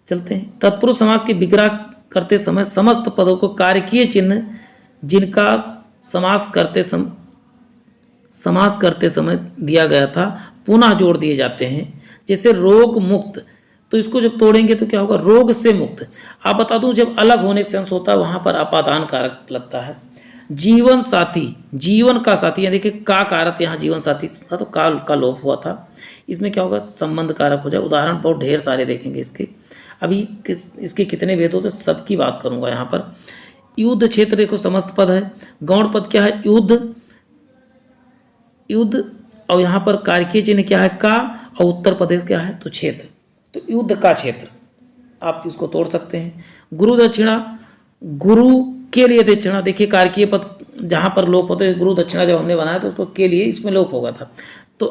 चलते हैं। तत्पुरुष समास की विग्रह करते समय समस्त पदों को कारकीय चिन्ह जिनका समास करते समय दिया गया था पुनः जोड़ दिए जाते हैं। जैसे रोग मुक्त, तो इसको जब तोड़ेंगे तो क्या होगा रोग से मुक्त। आप बता दूं जब अलग होने का सेंस होता है वहां पर अपादान कारक लगता है। जीवन साथी, जीवन का साथी, यहाँ देखिए का कारक यहाँ जीवन साथी था तो काल का लोप हुआ था, इसमें क्या होगा संबंध कारक हो जाए। उदाहरण बहुत ढेर सारे देखेंगे इसके। अभी इसके कितने भेद होते सबकी बात करूंगा यहाँ पर। युद्ध क्षेत्र देखो समस्त पद है, गौण पद क्या है युद्ध और यहाँ पर कारकीय चिन्ह क्या है का, और उत्तर प्रदेश क्या है तो क्षेत्र, तो युद्ध का क्षेत्र आप इसको तोड़ सकते हैं। गुरु दक्षिणा, गुरु के लिए दक्षिणा, देखिए कारकीय पद जहाँ पर लोप होते हैं, गुरु दक्षिणा जब हमने बनाया तो उसको के लिए इसमें लोप होगा था, तो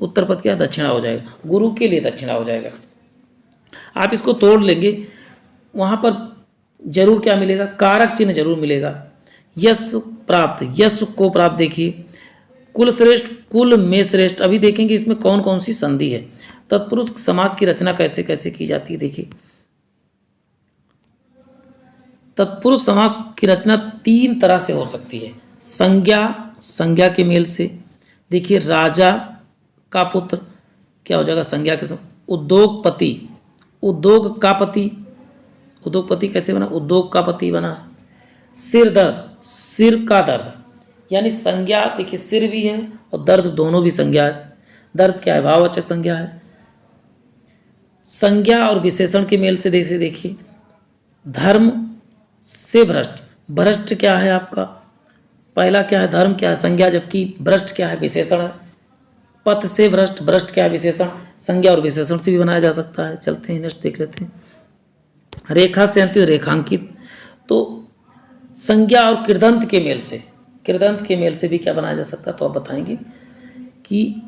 उत्तर पद क्या दक्षिणा हो जाएगा, गुरु के लिए दक्षिणा हो जाएगा। आप इसको तोड़ लेंगे वहाँ पर जरूर क्या मिलेगा कारक चिन्ह जरूर मिलेगा। यश प्राप्त, यश को प्राप्त, देखिए कुल श्रेष्ठ, कुल में श्रेष्ठ। अभी देखेंगे इसमें कौन कौन सी संधि है। तत्पुरुष समाज की रचना कैसे कैसे की जाती है, देखिए तत्पुरुष समास की रचना तीन तरह से हो सकती है। संज्ञा के मेल से, देखिए राजा का पुत्र क्या हो जाएगा संज्ञा के साथ। उद्योगपति, उद्योग का पति, उद्योगपति कैसे बना उद्योग का पति बना। सिर दर्द, सिर का दर्द, यानी संज्ञा देखिए सिर भी है और दर्द दोनों भी संज्ञा है। दर्द क्या है भाववाचक संज्ञा है। संज्ञा और विशेषण के मेल से देखिए धर्म से भ्रष्ट, भ्रष्ट क्या है आपका पहला क्या है धर्म क्या है संज्ञा, जबकि भ्रष्ट क्या है विशेषण है। पथ से भ्रष्ट, भ्रष्ट क्या है विशेषण, संज्ञा और विशेषण से भी बनाया जा सकता है। चलते हैं नेक्स्ट देख लेते हैं। रेखा से अंतिम रेखांकित, तो संज्ञा और कृदंत के मेल से, कृदंत के मेल से भी क्या बनाया जा सकता है, तो आप बताएंगे कि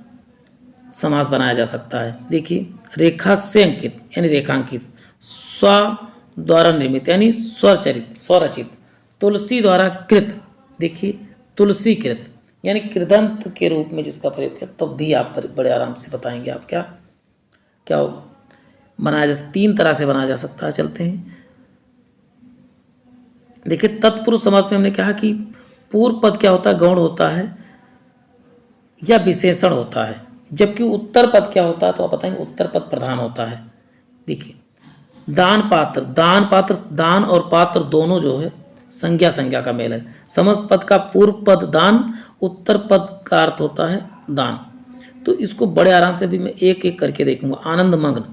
समास बनाया जा सकता है। देखिए रेखा से अंकित यानी रेखांकित, स्व द्वारा निर्मित यानी स्वचरित स्वरचित, तुलसी द्वारा कृत, देखिए तुलसी कृत यानी कृदंत के रूप में जिसका प्रयोग किया, तो भी आप बड़े आराम से बताएंगे आप क्या क्या बनाया जा तीन तरह से बनाया जा सकता है। चलते हैं। देखिए तत्पुरुष समास में हमने कहा कि पूर्व पद क्या होता है गौण होता है या विशेषण होता है, जबकि उत्तर पद क्या होता है तो आप बताएंगे उत्तर पद प्रधान होता है। देखिए दान पात्र, दान पात्र, दान और पात्र दोनों जो है संज्ञा का मेल है। समस्त पद का पूर्व पद दान, उत्तर पद का अर्थ होता है दान। तो इसको बड़े आराम से भी मैं एक एक करके देखूंगा। आनंद मग्न,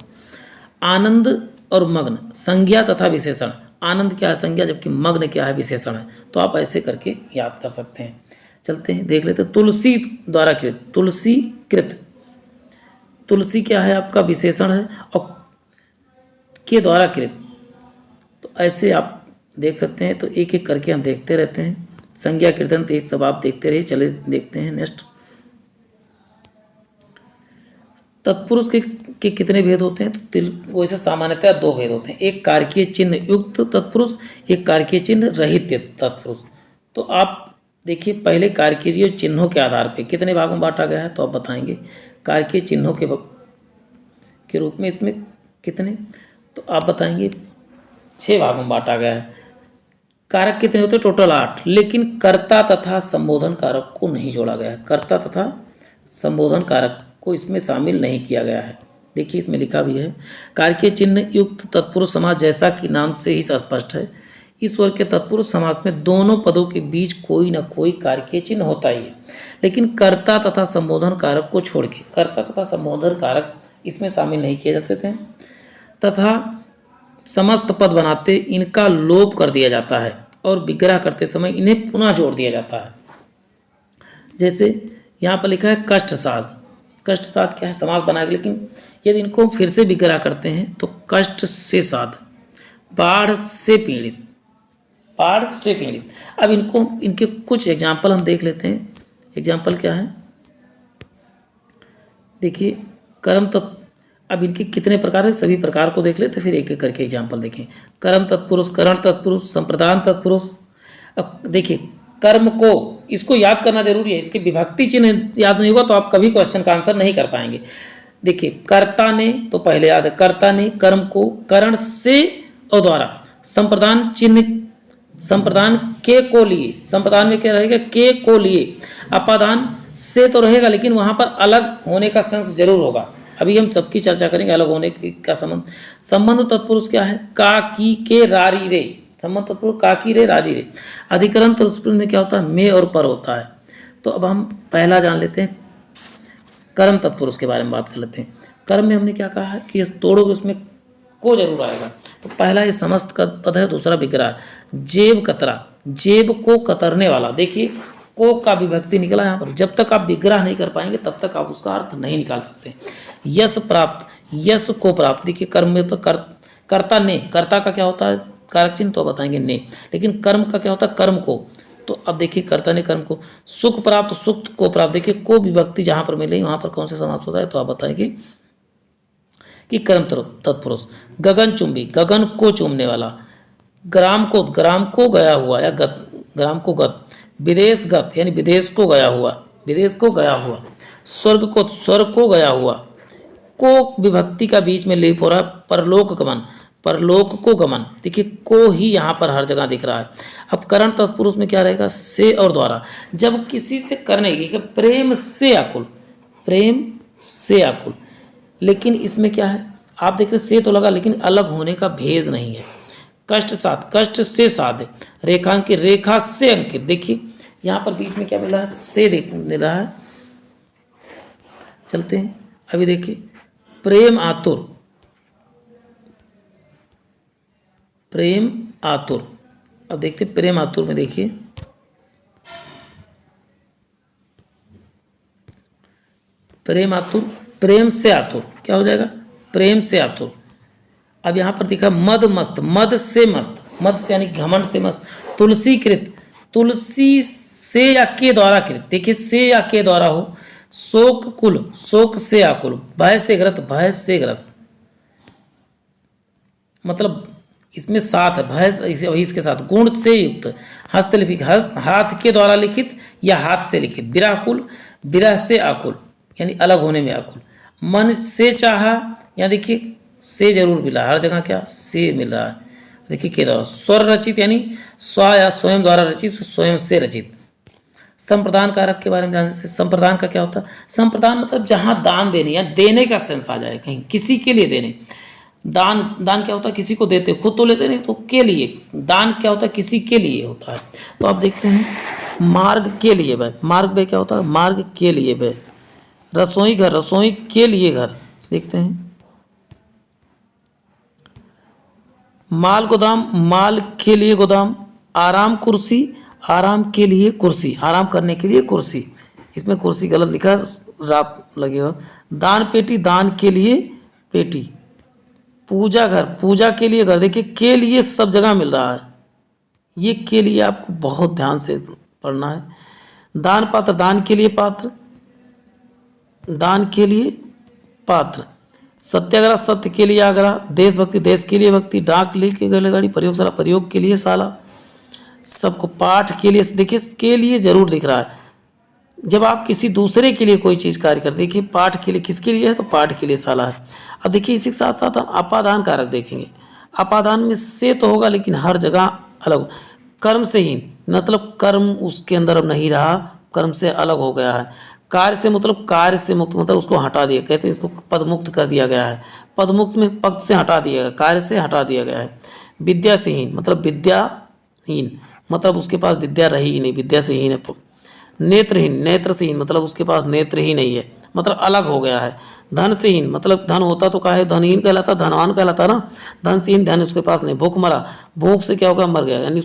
आनंद और मग्न संज्ञा तथा विशेषण। आनंद क्या है संज्ञा, जबकि मग्न क्या है विशेषण है। तो आप ऐसे करके याद कर सकते हैं। चलते हैं देख लेते हैं। तुलसी द्वारा कृत, तुलसी कृत, तुलसी क्या है आपका विशेषण है और के द्वारा कृत। तो ऐसे आप देख सकते हैं। तो एक एक करके हम देखते रहते हैं। संज्ञा कृदंत एक सब आप देखते रहिए। चले देखते हैं नेक्स्ट। तत्पुरुष के कितने भेद होते हैं? तो वैसे सामान्यतः दो भेद होते हैं, एक कारकीय चिन्ह युक्त तत्पुरुष, एक कारकीय चिन्ह रहित तत्पुरुष। तो आप देखिए पहले कारकीय चिन्हों के आधार पर कितने भागों में बांटा गया है तो आप बताएंगे। कारकीय चिन्हों के रूप में इसमें कितने, तो आप बताएंगे 6 भागों में बांटा गया है। कारक कितने होते हैं? टोटल 8, लेकिन कर्ता तथा संबोधन कारक को नहीं जोड़ा गया है। कर्ता तथा संबोधन कारक को इसमें शामिल नहीं किया गया है। देखिए इसमें लिखा भी है कारकीय चिन्ह युक्त तत्पुरुष समास जैसा कि नाम से ही स्पष्ट है, इस वर्ग के तत्पुरुष समास में दोनों पदों के बीच कोई न कोई कारकीय चिन्ह होता ही है, लेकिन कर्ता तथा संबोधन कारक को छोड़ के कर्ता तथा संबोधन कारक इसमें शामिल नहीं किए जाते थे, तथा समस्त पद बनाते इनका लोप कर दिया जाता है और विग्रह करते समय इन्हें पुनः जोड़ दिया जाता है। जैसे यहाँ पर लिखा है कष्ट साध। कष्ट साध क्या है? समास बनाएगा, लेकिन यदि इनको फिर से विग्रह करते हैं तो कष्ट से साध, बाढ़ से पीड़ित, बाढ़ से पीड़ित। अब इनको इनके कुछ एग्जाम्पल हम देख लेते हैं। एग्जाम्पल क्या है देखिए। कर्म तत्व, अब इनके कितने प्रकार है सभी प्रकार को देख लेते फिर एक एक करके एग्जाम्पल देखें। कर्म तत्पुरुष, करण तत्पुरुष, संप्रदान तत्पुरुष। अब देखिए कर्म को इसको याद करना जरूरी है, इसके विभक्ति चिन्ह याद नहीं होगा तो आप कभी क्वेश्चन का आंसर नहीं कर पाएंगे। देखिए कर्ता ने, तो पहले याद है कर्ता ने कर्म को करण से और द्वारा, संप्रदान चिन्ह संप्रदान के को लिए, संप्रदान में क्या रहेगा? के को लिए। अपादान से तो रहेगा लेकिन वहां पर अलग होने का सेंस जरूर होगा। अभी हम सबकी चर्चा करेंगे अलग होने का संबंध। संबंध तत्पुरुष क्या है? का की के रारी रे, संबंध तत्पुरुष का की रे रारी रे। अधिकरण तत्पुरुष में क्या होता है? में और पर होता है। तो अब हम पहला जान लेते हैं, कर्म तत्पुरुष के बारे में बात कर लेते हैं। कर्म में हमने क्या कहा है कि तोड़ोगे उसमें को जरूर आएगा। तो पहला ये समस्त पद है, दूसरा विग्रह। जेब कतरा, जेब को कतरने वाला। देखिए को का विभक्ति निकला यहाँ पर। जब तक आप विग्रह नहीं कर पाएंगे तब तक आप उसका अर्थ नहीं निकाल सकते। यश प्राप्त, यश को प्राप्त। देखिए कर्म में तो कर्ता ने, कर्ता का क्या होता है? कारक चिन्ह तो बताएंगे ने, लेकिन कर्म का क्या होता है? कर्म को। तो अब देखिए कर्ता ने कर्म को। सुख प्राप्त, सुख को प्राप्त। देखिए को विभक्ति जहां पर मिले वहां पर कौन से समास होता है तो आप बताएंगे कि कर्म तत्पुरुष। गगन चुंबी, गगन को चूमने वाला। ग्राम को गया हुआ या ग्राम को गत। विदेश गत यानी विदेश को गया हुआ, विदेश को गया हुआ। स्वर्ग को गया हुआ। को विभक्ति का बीच में लेप हो रहा है। परलोक गमन, परलोक को गमन। देखिए को ही यहाँ पर हर जगह दिख रहा है। अब करण तत्पुरुष में क्या रहेगा? से और द्वारा। जब किसी से करने की प्रेम से आकुल, प्रेम से आकुल। लेकिन इसमें क्या है? आप देख रहे से तो लगा लेकिन अलग होने का भेद नहीं है। कष्ट साध, कष्ट से साध। रेखांकित, रेखा से अंकित। देखिए यहाँ पर बीच में क्या मिल रहा है? से मिल रहा है। चलते हैं अभी देखिए प्रेम आतुर, प्रेम आतुर। अब देखते प्रेम आतुर में देखिए प्रेम आतुर, प्रेम से आतुर क्या हो जाएगा? प्रेम से आतुर। अब यहाँ पर दिखा मद मस्त, मद से मस्त, मद से यानी घमंड से मस्त। तुलसी कृत, तुलसी से या के द्वारा कृत। देखिए से या के द्वारा हो। शोक कुल, शोक से आकुल। भय से ग्रस्त, भय से ग्रस्त। मतलब इसमें साथ है भय इसके साथ। गुण से युक्त, हस्तलिपि, हस्त हाथ के द्वारा लिखित या हाथ से लिखित। विरह कुल, विरह से आकुल यानी अलग होने में आकुल। मन से चाहा, यहाँ देखिए से जरूर मिला, हर जगह क्या से मिल रहा है। देखिए के द्वारा। स्वर रचित यानी स्व या स्वयं द्वारा रचित, स्वयं से रचित। संप्रदान कारक के बारे में जानते हैं। संप्रदान का क्या होता है? संप्रदान मतलब जहां दान देने या देने का सेंस आ जाए, कहीं किसी के लिए देने। दान, दान क्या होता है? किसी को देते, खुद तो लेते नहीं तो के लिए। दान क्या होता है? किसी के लिए होता है। तो आप देखते हैं मार्ग के लिए वह, मार्ग वह क्या होता है? मार्ग के लिए वह। रसोई घर, रसोई के लिए घर। देखते हैं माल गोदाम, माल के लिए गोदाम। आराम कुर्सी, आराम के लिए कुर्सी, आराम करने के लिए कुर्सी। इसमें कुर्सी गलत लिखा है, राप लगेगा। दान पेटी, दान के लिए पेटी। पूजा घर, पूजा के लिए घर। देखिए के लिए सब जगह मिल रहा है, ये के लिए आपको बहुत ध्यान से पढ़ना है। दान पात्र, दान के लिए पात्र, दान के लिए पात्र। सत्याग्रह, सत्य के लिए आग्रह। देशभक्ति, देश के लिए भक्ति। डाक लेके गाड़ी। प्रयोगशाला, प्रयोग के लिए शाला। सबको पाठ के लिए, देखिए के लिए जरूर दिख रहा है। जब आप किसी दूसरे के लिए कोई चीज़ कार्य करते, देखिए पाठ के लिए किसके लिए है, तो पाठ के लिए शाला है। अब देखिए इसी के साथ साथ हम अपादान कारक देखेंगे। अपादान में से तो होगा लेकिन हर जगह अलग। कर्म से हीन, मतलब कर्म उसके अंदर अब नहीं रहा, कर्म से अलग हो गया है। कार्य से मतलब कार्य से मुक्त, मतलब उसको हटा दिया, कहते हैं इसको पदमुक्त कर दिया गया है। पदमुक्त में पद से हटा दिया गया, कार्य से हटा दिया गया है। विद्या से हीन, मतलब विद्याहीन, मतलब उसके पास विद्या रही ही नहीं, विद्या से हीन है। नेत्रहीन, नेत्र से हीन, मतलब उसके पास नेत्र ही नहीं है, मतलब अलग हो गया है। धन से हीन, मतलब धन होता तो काहे धनहीन कहलाता, धनवान कहलाता ना। धन से हीन, धन उसके पास नहीं। भूख मरा, भूख से क्या होगा, मर गया, यानी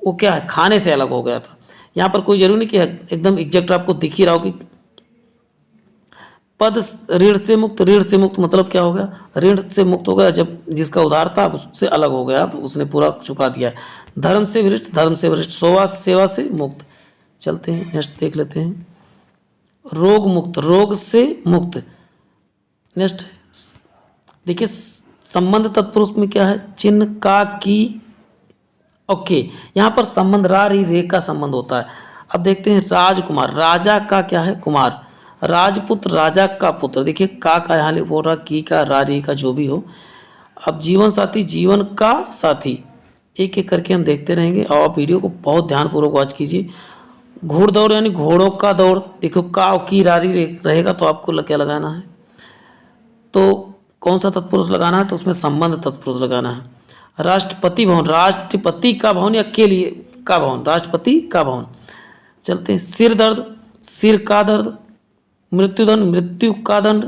वो क्या है, खाने से अलग हो गया था। यहाँ पर कोई जरूरी नहीं कि एकदम एग्जैक्ट आपको दिख ही रहा हो कि पद। ऋण से मुक्त, ऋण से मुक्त मतलब क्या हो गया, ऋण से मुक्त हो गया जब जिसका उधार था उससे अलग हो गया, उसने पूरा चुका दिया। धर्म से भ्रष्ट, धर्म से भ्रष्ट। सेवा, सेवा से मुक्त। चलते हैं नेक्स्ट देख लेते हैं। रोग मुक्त, रोग से मुक्त। नेक्स्ट देखिए संबंध तत्पुरुष में क्या है, चिन्ह का की। ओके, यहाँ पर संबंध रा री रे का संबंध होता है। अब देखते हैं राजकुमार, राजा का क्या है, कुमार। राजपुत्र, राजा का पुत्र। देखिए का यहाँ लिख बोल रहा, की का, रा री का, जो भी हो। अब जीवन साथी, जीवन का साथी। एक एक करके हम देखते रहेंगे और आप वीडियो को बहुत ध्यानपूर्वक वॉच कीजिए। घोड़दौड़ यानी घोड़ों का दौड़। देखो का और की रारी रहेगा तो आपको क्या लगाना है, तो कौन सा तत्पुरुष लगाना है, तो उसमें संबंध तत्पुरुष लगाना है। राष्ट्रपति भवन, राष्ट्रपति का भवन या के लिए का भवन, राष्ट्रपति का भवन। चलते हैं। सिर दर्द, सिर का दर्द। मृत्युदंड, मृत्यु का दंड।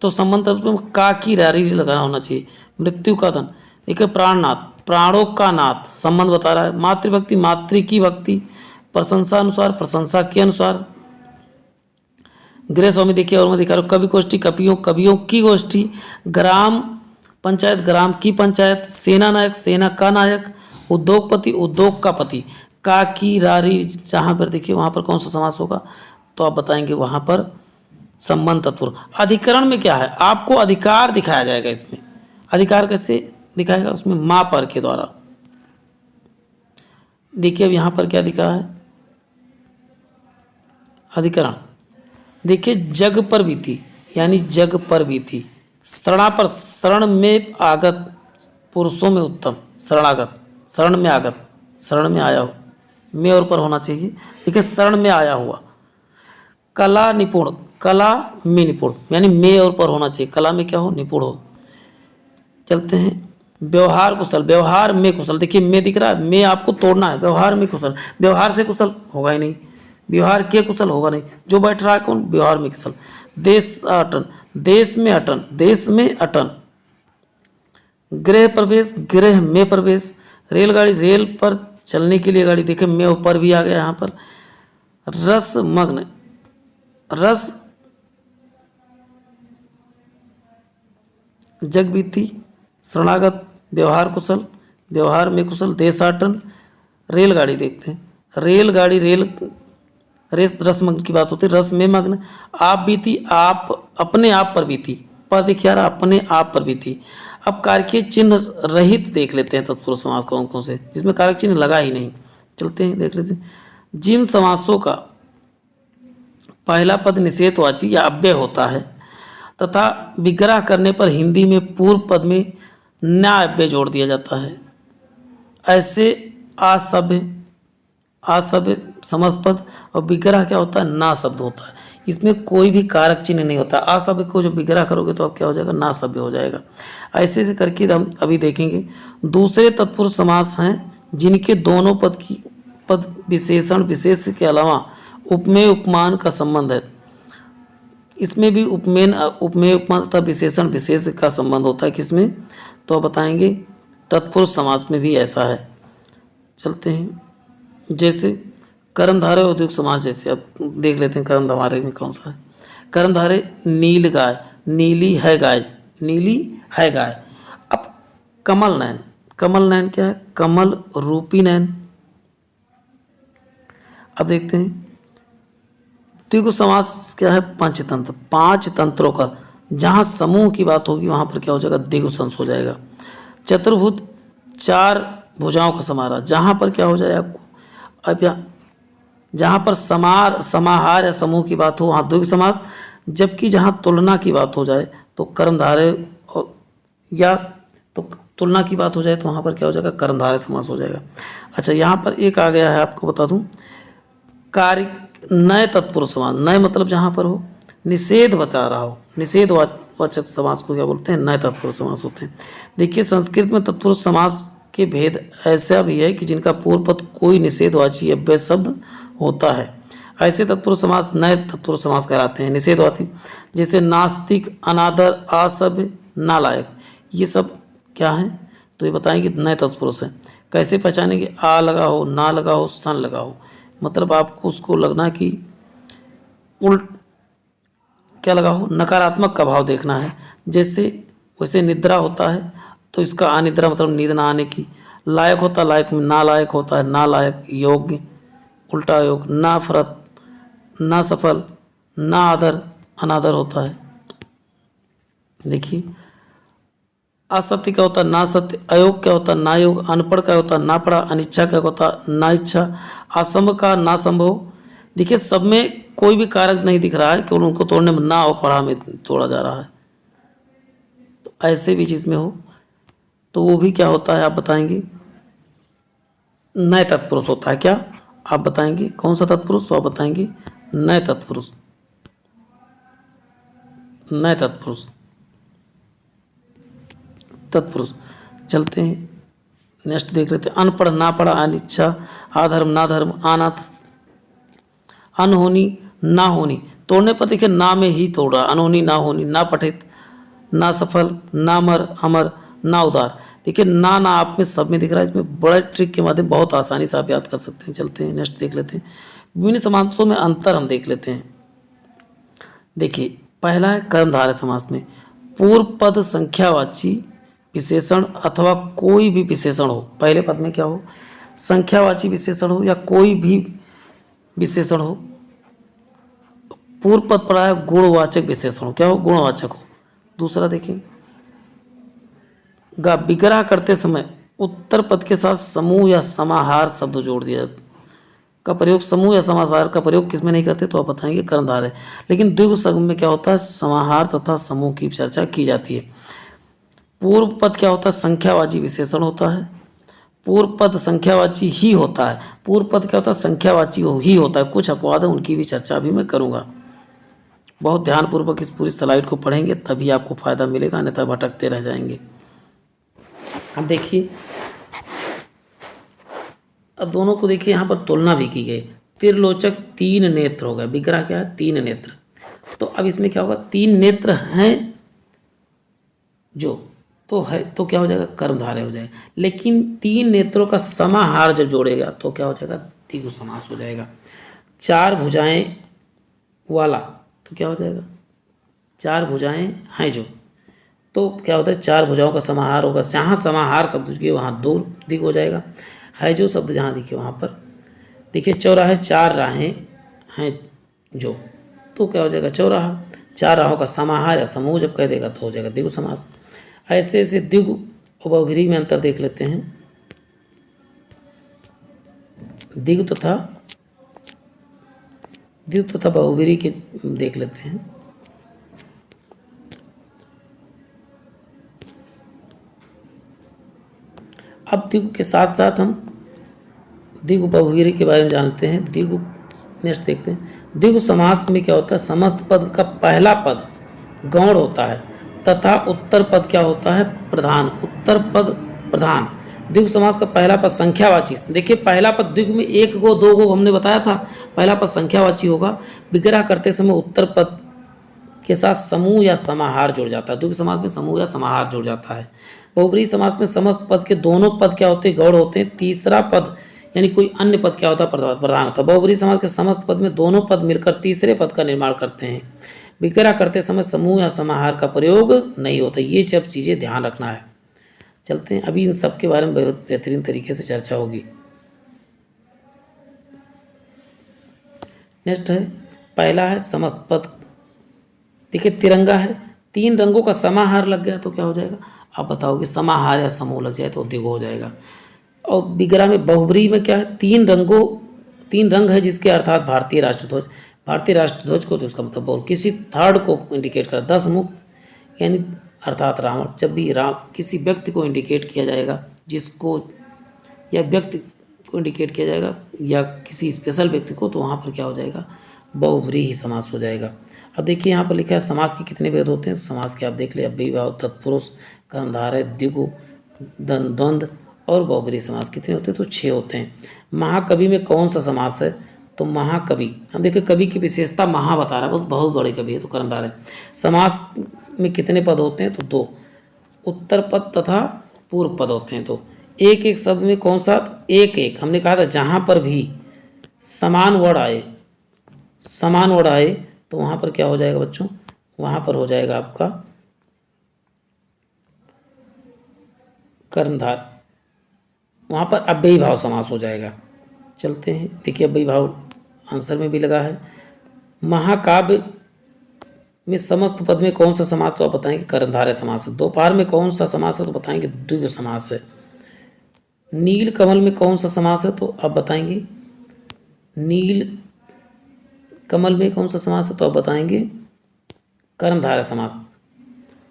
तो संबंध तत्पुरुष में का की रारी लगाना होना चाहिए, मृत्यु का दंड। देखिए प्राणनाथ, प्राणों का नाथ, संबंध बता रहा है। मातृभक्ति, मातृ की भक्ति। प्रशंसा अनुसार, प्रशंसा के अनुसार। गृह स्वामी देखिए, और मैं दिखा रहा हूँ कवि गोष्ठी, कवियों कवियों की गोष्ठी। ग्राम पंचायत, ग्राम की पंचायत। सेना नायक, सेना का नायक। उद्योगपति, उद्योग का पति। का की रारी जहाँ पर देखिए वहाँ पर कौन सा समास होगा, तो आप बताएंगे वहाँ पर संबंध तत्पुरुष। अधिकरण में क्या है, आपको अधिकार दिखाया जाएगा इसमें। अधिकार कैसे दिखाएगा, उसमें माँ पर के द्वारा। देखिए अब यहाँ पर क्या दिखा है, अधिकरण। देखिए जग पर बीती, यानी जग पर बीती। शरणा पर, शरण में आगत, पुरुषों में उत्तम। शरणागत, शरण में आगत, शरण में आया हो, में और पर होना चाहिए। देखिए शरण में आया हुआ। कला निपुण, कला में निपुण, यानी में और पर होना चाहिए। कला में क्या हो, निपुण हो। चलते हैं। व्यवहार कुशल, व्यवहार में कुशल। देखिए में दिख रहा है, में आपको तोड़ना है। व्यवहार में कुशल, व्यवहार से कुशल होगा ही नहीं, व्यवहार के कुशल होगा नहीं। जो बैठ रहा है कौन, व्यवहार में कुशल। देश अटन, देश में अटन, देश में अटन। गृह प्रवेश, गृह में प्रवेश। रेलगाड़ी, रेल पर चलने के लिए गाड़ी। देखे में ऊपर भी आ गया यहाँ पर। रस मग्न, रस जग बीती। शरणागत, व्यवहार कुशल, व्यवहार में कुशल। देशाटन, रेलगाड़ी देखते हैं। रेलगाड़ी, रेल रेस, रस मग्न की बात होती है, रस में मग्न। आप बीती, आप अपने आप पर बीती। पर देखिए यार, अपने आप पर बीती। अब कारकीय चिन्ह रहित देख लेते हैं तत्पुरुष समास कौन कौन से, जिसमें कारक चिन्ह लगा ही नहीं। चलते हैं देख लेते हैं। जिन समासों का पहला पद निषेधवाची या अव्यय होता है तथा विग्रह करने पर हिंदी में पूर्व पद में न्याय अव्यय जोड़ दिया जाता है, ऐसे असभ्य, असभ्य समस्त पद। और विग्रह क्या होता है, ना शब्द होता है। इसमें कोई भी कारक चिन्ह नहीं होता। असभ्य को जो विग्रह करोगे तो अब क्या हो जाएगा, ना सभ्य हो जाएगा। ऐसे से करके हम अभी देखेंगे। दूसरे तत्पुरुष समास हैं जिनके दोनों पद की पद विशेषण विशेष के अलावा उपमेय उपमान का संबंध है। इसमें भी उपमेय उपमान तथा विशेषण विशेष का संबंध होता है। किसमें, तो बताएंगे तत्पुरुष समास में भी ऐसा है। चलते हैं, जैसे कर्णधारय और उद्योग समास, जैसे अब देख लेते हैं कर्णधारय में कौन सा है। कर्णधारय नील गाय, नीली है गाय, नीली है गाय। अब कमल नयन, कमल नयन क्या है, कमल रूपी नयन। अब देखते हैं द्विगु समास क्या है, पंचतंत्र, पांच तंत्रों का जहां समूह की बात होगी वहां पर क्या हो जाएगा, द्विगु संस हो जाएगा। चतुर्भुज, चार भुजाओं का समाहार, जहां पर क्या हो जाए आपको, अब जहां पर समाहार या समूह की बात हो वहां द्विगु समास, जबकि जहां तुलना की बात हो जाए तो कर्मधारय या तो तुलना की बात हो जाए तो वहां पर क्या हो जाएगा, कर्मधारय समास हो जाएगा। अच्छा, यहाँ पर एक आ गया है, आपको बता दूं, कार्य नए तत्पुरुष समास। नए मतलब जहां पर हो, निषेध बता रहा हो, निषेध वाचक समास को क्या बोलते हैं, नए तत्पुरुष समास होते हैं। देखिए संस्कृत में तत्पुरुष समास के भेद ऐसा भी है कि जिनका पूर्व पद कोई निषेधवाची अव्यय शब्द होता है, ऐसे तत्पुरुष समास नए तत्पुरुष समास कहलाते हैं। निषेधवाची जैसे नास्तिक, अनादर, असभ्य, नालायक, ये सब क्या है, तो ये बताएंगे नए तत्पुरुष है। कैसे पहचानेंगे, आ लगा हो, ना लगा हो, सन लगा हो, मतलब आपको उसको लगना कि उल्ट क्या लगा हो, नकारात्मक का भाव देखना है। जैसे वैसे निद्रा होता है तो इसका अनिद्रा मतलब नींद ना आने की। लायक होता है, लायक में नालायक होता है, नालायक, योग्य उल्टा योग, ना फरत, ना सफल, ना आदर, अनादर होता है। देखिए असत्य क्या होता है, ना सत्य, अयोग क्या होता है, ना योग, अनपढ़ क्या होता है, ना पढ़ा, अनिच्छा क्या होता है, ना इच्छा, असंभव का ना संभव। देखिए सब में कोई भी कारक नहीं दिख रहा है, केवल उनको तोड़ने में ना और पढ़ा में तोड़ा जा रहा है। तो ऐसे भी चीज में हो तो वो भी क्या होता है, आप बताएंगे नए तत्पुरुष होता है। क्या आप बताएंगे, कौन सा तत्पुरुष, तो आप बताएंगे नए तत्पुरुष, नए तत्पुरुष, तत्पुरुष। चलते हैं नेक्स्ट देख लेते हैं, अनपढ़, ना पढ़ा, अनिच्छा, आधर्म, ना धर्म, अनाथ, अनहोनी, ना होनी। तोड़ने पर देखिए ना में ही तोड़ रहा, अनहोनी, ना होनी, ना पठित, ना सफल, ना मर, अमर, ना उदार। देखिए ना आप में सब में दिख रहा है। इसमें बड़े ट्रिक के माध्यम बहुत आसानी से आप याद कर सकते हैं। चलते हैं नेक्स्ट देख लेते हैं, विभिन्न समासों में अंतर हम देख लेते हैं। देखिए पहला है कर्मधारय समास में पूर्व पद संख्यावाची विशेषण अथवा कोई भी विशेषण हो, पहले पद में क्या हो, संख्यावाची विशेषण हो या कोई भी विशेषण हो। पूर्व पद पड़ा है गुणवाचक विशेषण हो, क्या हो, गुणवाचक हो। दूसरा देखिए विग्रह करते समय उत्तर पद के साथ समूह या समाहार शब्द जोड़ दिया का प्रयोग, समूह या समाहार का प्रयोग किसमें नहीं करते, तो आप बताएंगे कर्णधारय। लेकिन द्विगु संघ में क्या होता है, समाहार तथा समूह की चर्चा की जाती है। पूर्व पद क्या होता है, संख्यावाची विशेषण होता है। पूर्व पद संख्यावाची ही होता है, पूर्व पद क्या होता है, संख्यावाची ही होता है। कुछ अपवाद है, उनकी भी चर्चा अभी मैं करूंगा। बहुत ध्यानपूर्वक इस पूरी स्लाइड को पढ़ेंगे तभी आपको फायदा मिलेगा, अन्यथा भटकते रह जाएंगे। अब देखिए, अब दोनों को देखिए, यहाँ पर तुलना भी की गई। त्रिलोचक तीन नेत्र हो गए, विग्रह क्या है, तीन नेत्र। तो अब इसमें क्या होगा, तीन नेत्र हैं जो तो है तो क्या हो जाएगा, कर्मधारय हो जाएगा। लेकिन तीन नेत्रों का समाहार जब जोड़ेगा तो क्या हो जाएगा, द्विगु समास हो जाएगा। चार भुजाएं वाला तो क्या हो जाएगा, चार भुजाएं हैं जो, तो क्या होता है, चार भुजाओं का समाहार होगा। जहाँ समाहार शब्द दिखे वहाँ दो द्विगु हो जाएगा। है जो शब्द जहाँ दिखे वहाँ पर देखिए, चौराहे चार राहें हैं जो, तो क्या हो जाएगा, चौराहा। चार राहों का समाहार या समूह जब कह देगा तो हो जाएगा द्विगु समास। ऐसे ऐसे द्विगु और बहुव्रीहि में अंतर देख लेते हैं। द्विगु तथा बहुव्रीहि के देख लेते हैं। अब द्विगु के साथ साथ हम द्विगु बहुव्रीहि के बारे में जानते हैं। द्विगु नेक्स्ट देखते हैं। द्विगु समास में क्या होता है, समस्त पद का पहला पद गौण होता है तथा उत्तर पद क्या होता है, प्रधान। उत्तर पद प्रधान। द्विगु समास का पहला पद संख्यावाची। देखिए पहला पद द्विगु में एक गो दो गो हमने बताया था, पहला पद संख्यावाची होगा। विग्रह करते समय उत्तर पद के साथ समूह या समाहार जुड़ जाता है। द्विगु समास में समूह या समाहार जुड़ जाता है। बहुब्रीहि समास में समस्त पद के दोनों पद क्या होते हैं, गौड़ होते हैं। तीसरा पद यानी कोई अन्य पद क्या होता है, प्रधान होता है। बहुब्रीहि समास के समस्त पद में दोनों पद मिलकर तीसरे पद का निर्माण करते हैं। विग्रह करते समय समूह या समाहार का प्रयोग नहीं होता। ये सब चीज़ें ध्यान रखना है। चलते हैं, अभी इन सब के बारे में बहुत बेहतरीन तरीके से चर्चा होगी। नेक्स्ट है, पहला है समस्त पद। देखिए तिरंगा है, 3 रंगों का समाहार लग गया तो क्या हो जाएगा, आप बताओगे। समाहार या समूह लग जाए तो द्विगु हो जाएगा। और विग्रह में बहुब्रीहि में क्या है, 3 रंग है जिसके अर्थात भारतीय राष्ट्रध्वज। भारतीय राष्ट्रध्वज को तो उसका मतलब बोल किसी थर्ड को इंडिकेट कर, 10 मुख यानी अर्थात रावण। जब भी राम किसी व्यक्ति को इंडिकेट किया जाएगा, जिसको या व्यक्ति को इंडिकेट किया जाएगा या किसी स्पेशल व्यक्ति को, तो वहाँ पर क्या हो जाएगा, बहुब्रीहि समास हो जाएगा। अब देखिए यहाँ पर लिखा है समास के कितने भेद होते हैं। समास के आप देख ले, अव्ययीभाव, तत्पुरुष, कर्मधारय, द्विगु, द्वंद्व और बहुब्रीहि समास कितने होते हैं, तो 6 होते हैं। महाकवि में कौन सा समास है, तो महाकवि। हम देखिए कवि की विशेषता महा बता रहा है, बहुत बड़े कवि है तो कर्मधारय। समास में कितने पद होते हैं, तो 2 उत्तर पद तथा पूर्व पद होते हैं। तो एक एक शब्द में कौन सा, एक हमने कहा था जहाँ पर भी समान वर्ड आए तो वहाँ पर क्या हो जाएगा बच्चों, वहाँ पर हो जाएगा आपका कर्मधार, वहाँ पर अव्ययीभाव समास हो जाएगा। चलते हैं, देखिए अव्ययीभाव आंसर में भी लगा है। महाकाव्य में समस्त पद में कौन सा समास, तो आप बताएंगे कर्मधारय समास है। दोपहर में कौन सा समास है, तो बताएंगे द्विगु समास है। नील कमल में कौन सा समास है, तो आप बताएंगे नील कमल में कौन सा समास है, तो आप बताएंगे कर्मधारय समास।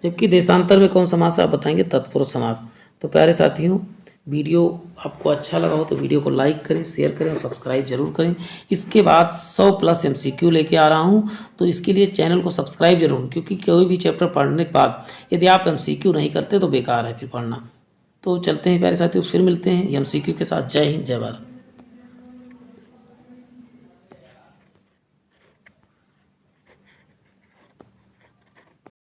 जबकि देशांतर में कौन समास है, आप बताएंगे तत्पुरुष समास। तो प्यारे साथियों, वीडियो आपको अच्छा लगा हो तो वीडियो को लाइक करें, शेयर करें और सब्सक्राइब जरूर करें। इसके बाद 100+ MCQ लेके आ रहा हूं, तो इसके लिए चैनल को सब्सक्राइब जरूर, क्योंकि कोई भी चैप्टर पढ़ने के बाद यदि आप MCQ नहीं करते तो बेकार है फिर पढ़ना। तो चलते हैं प्यारे साथियों, फिर मिलते हैं MCQ के साथ। जय हिंद, जय भारत।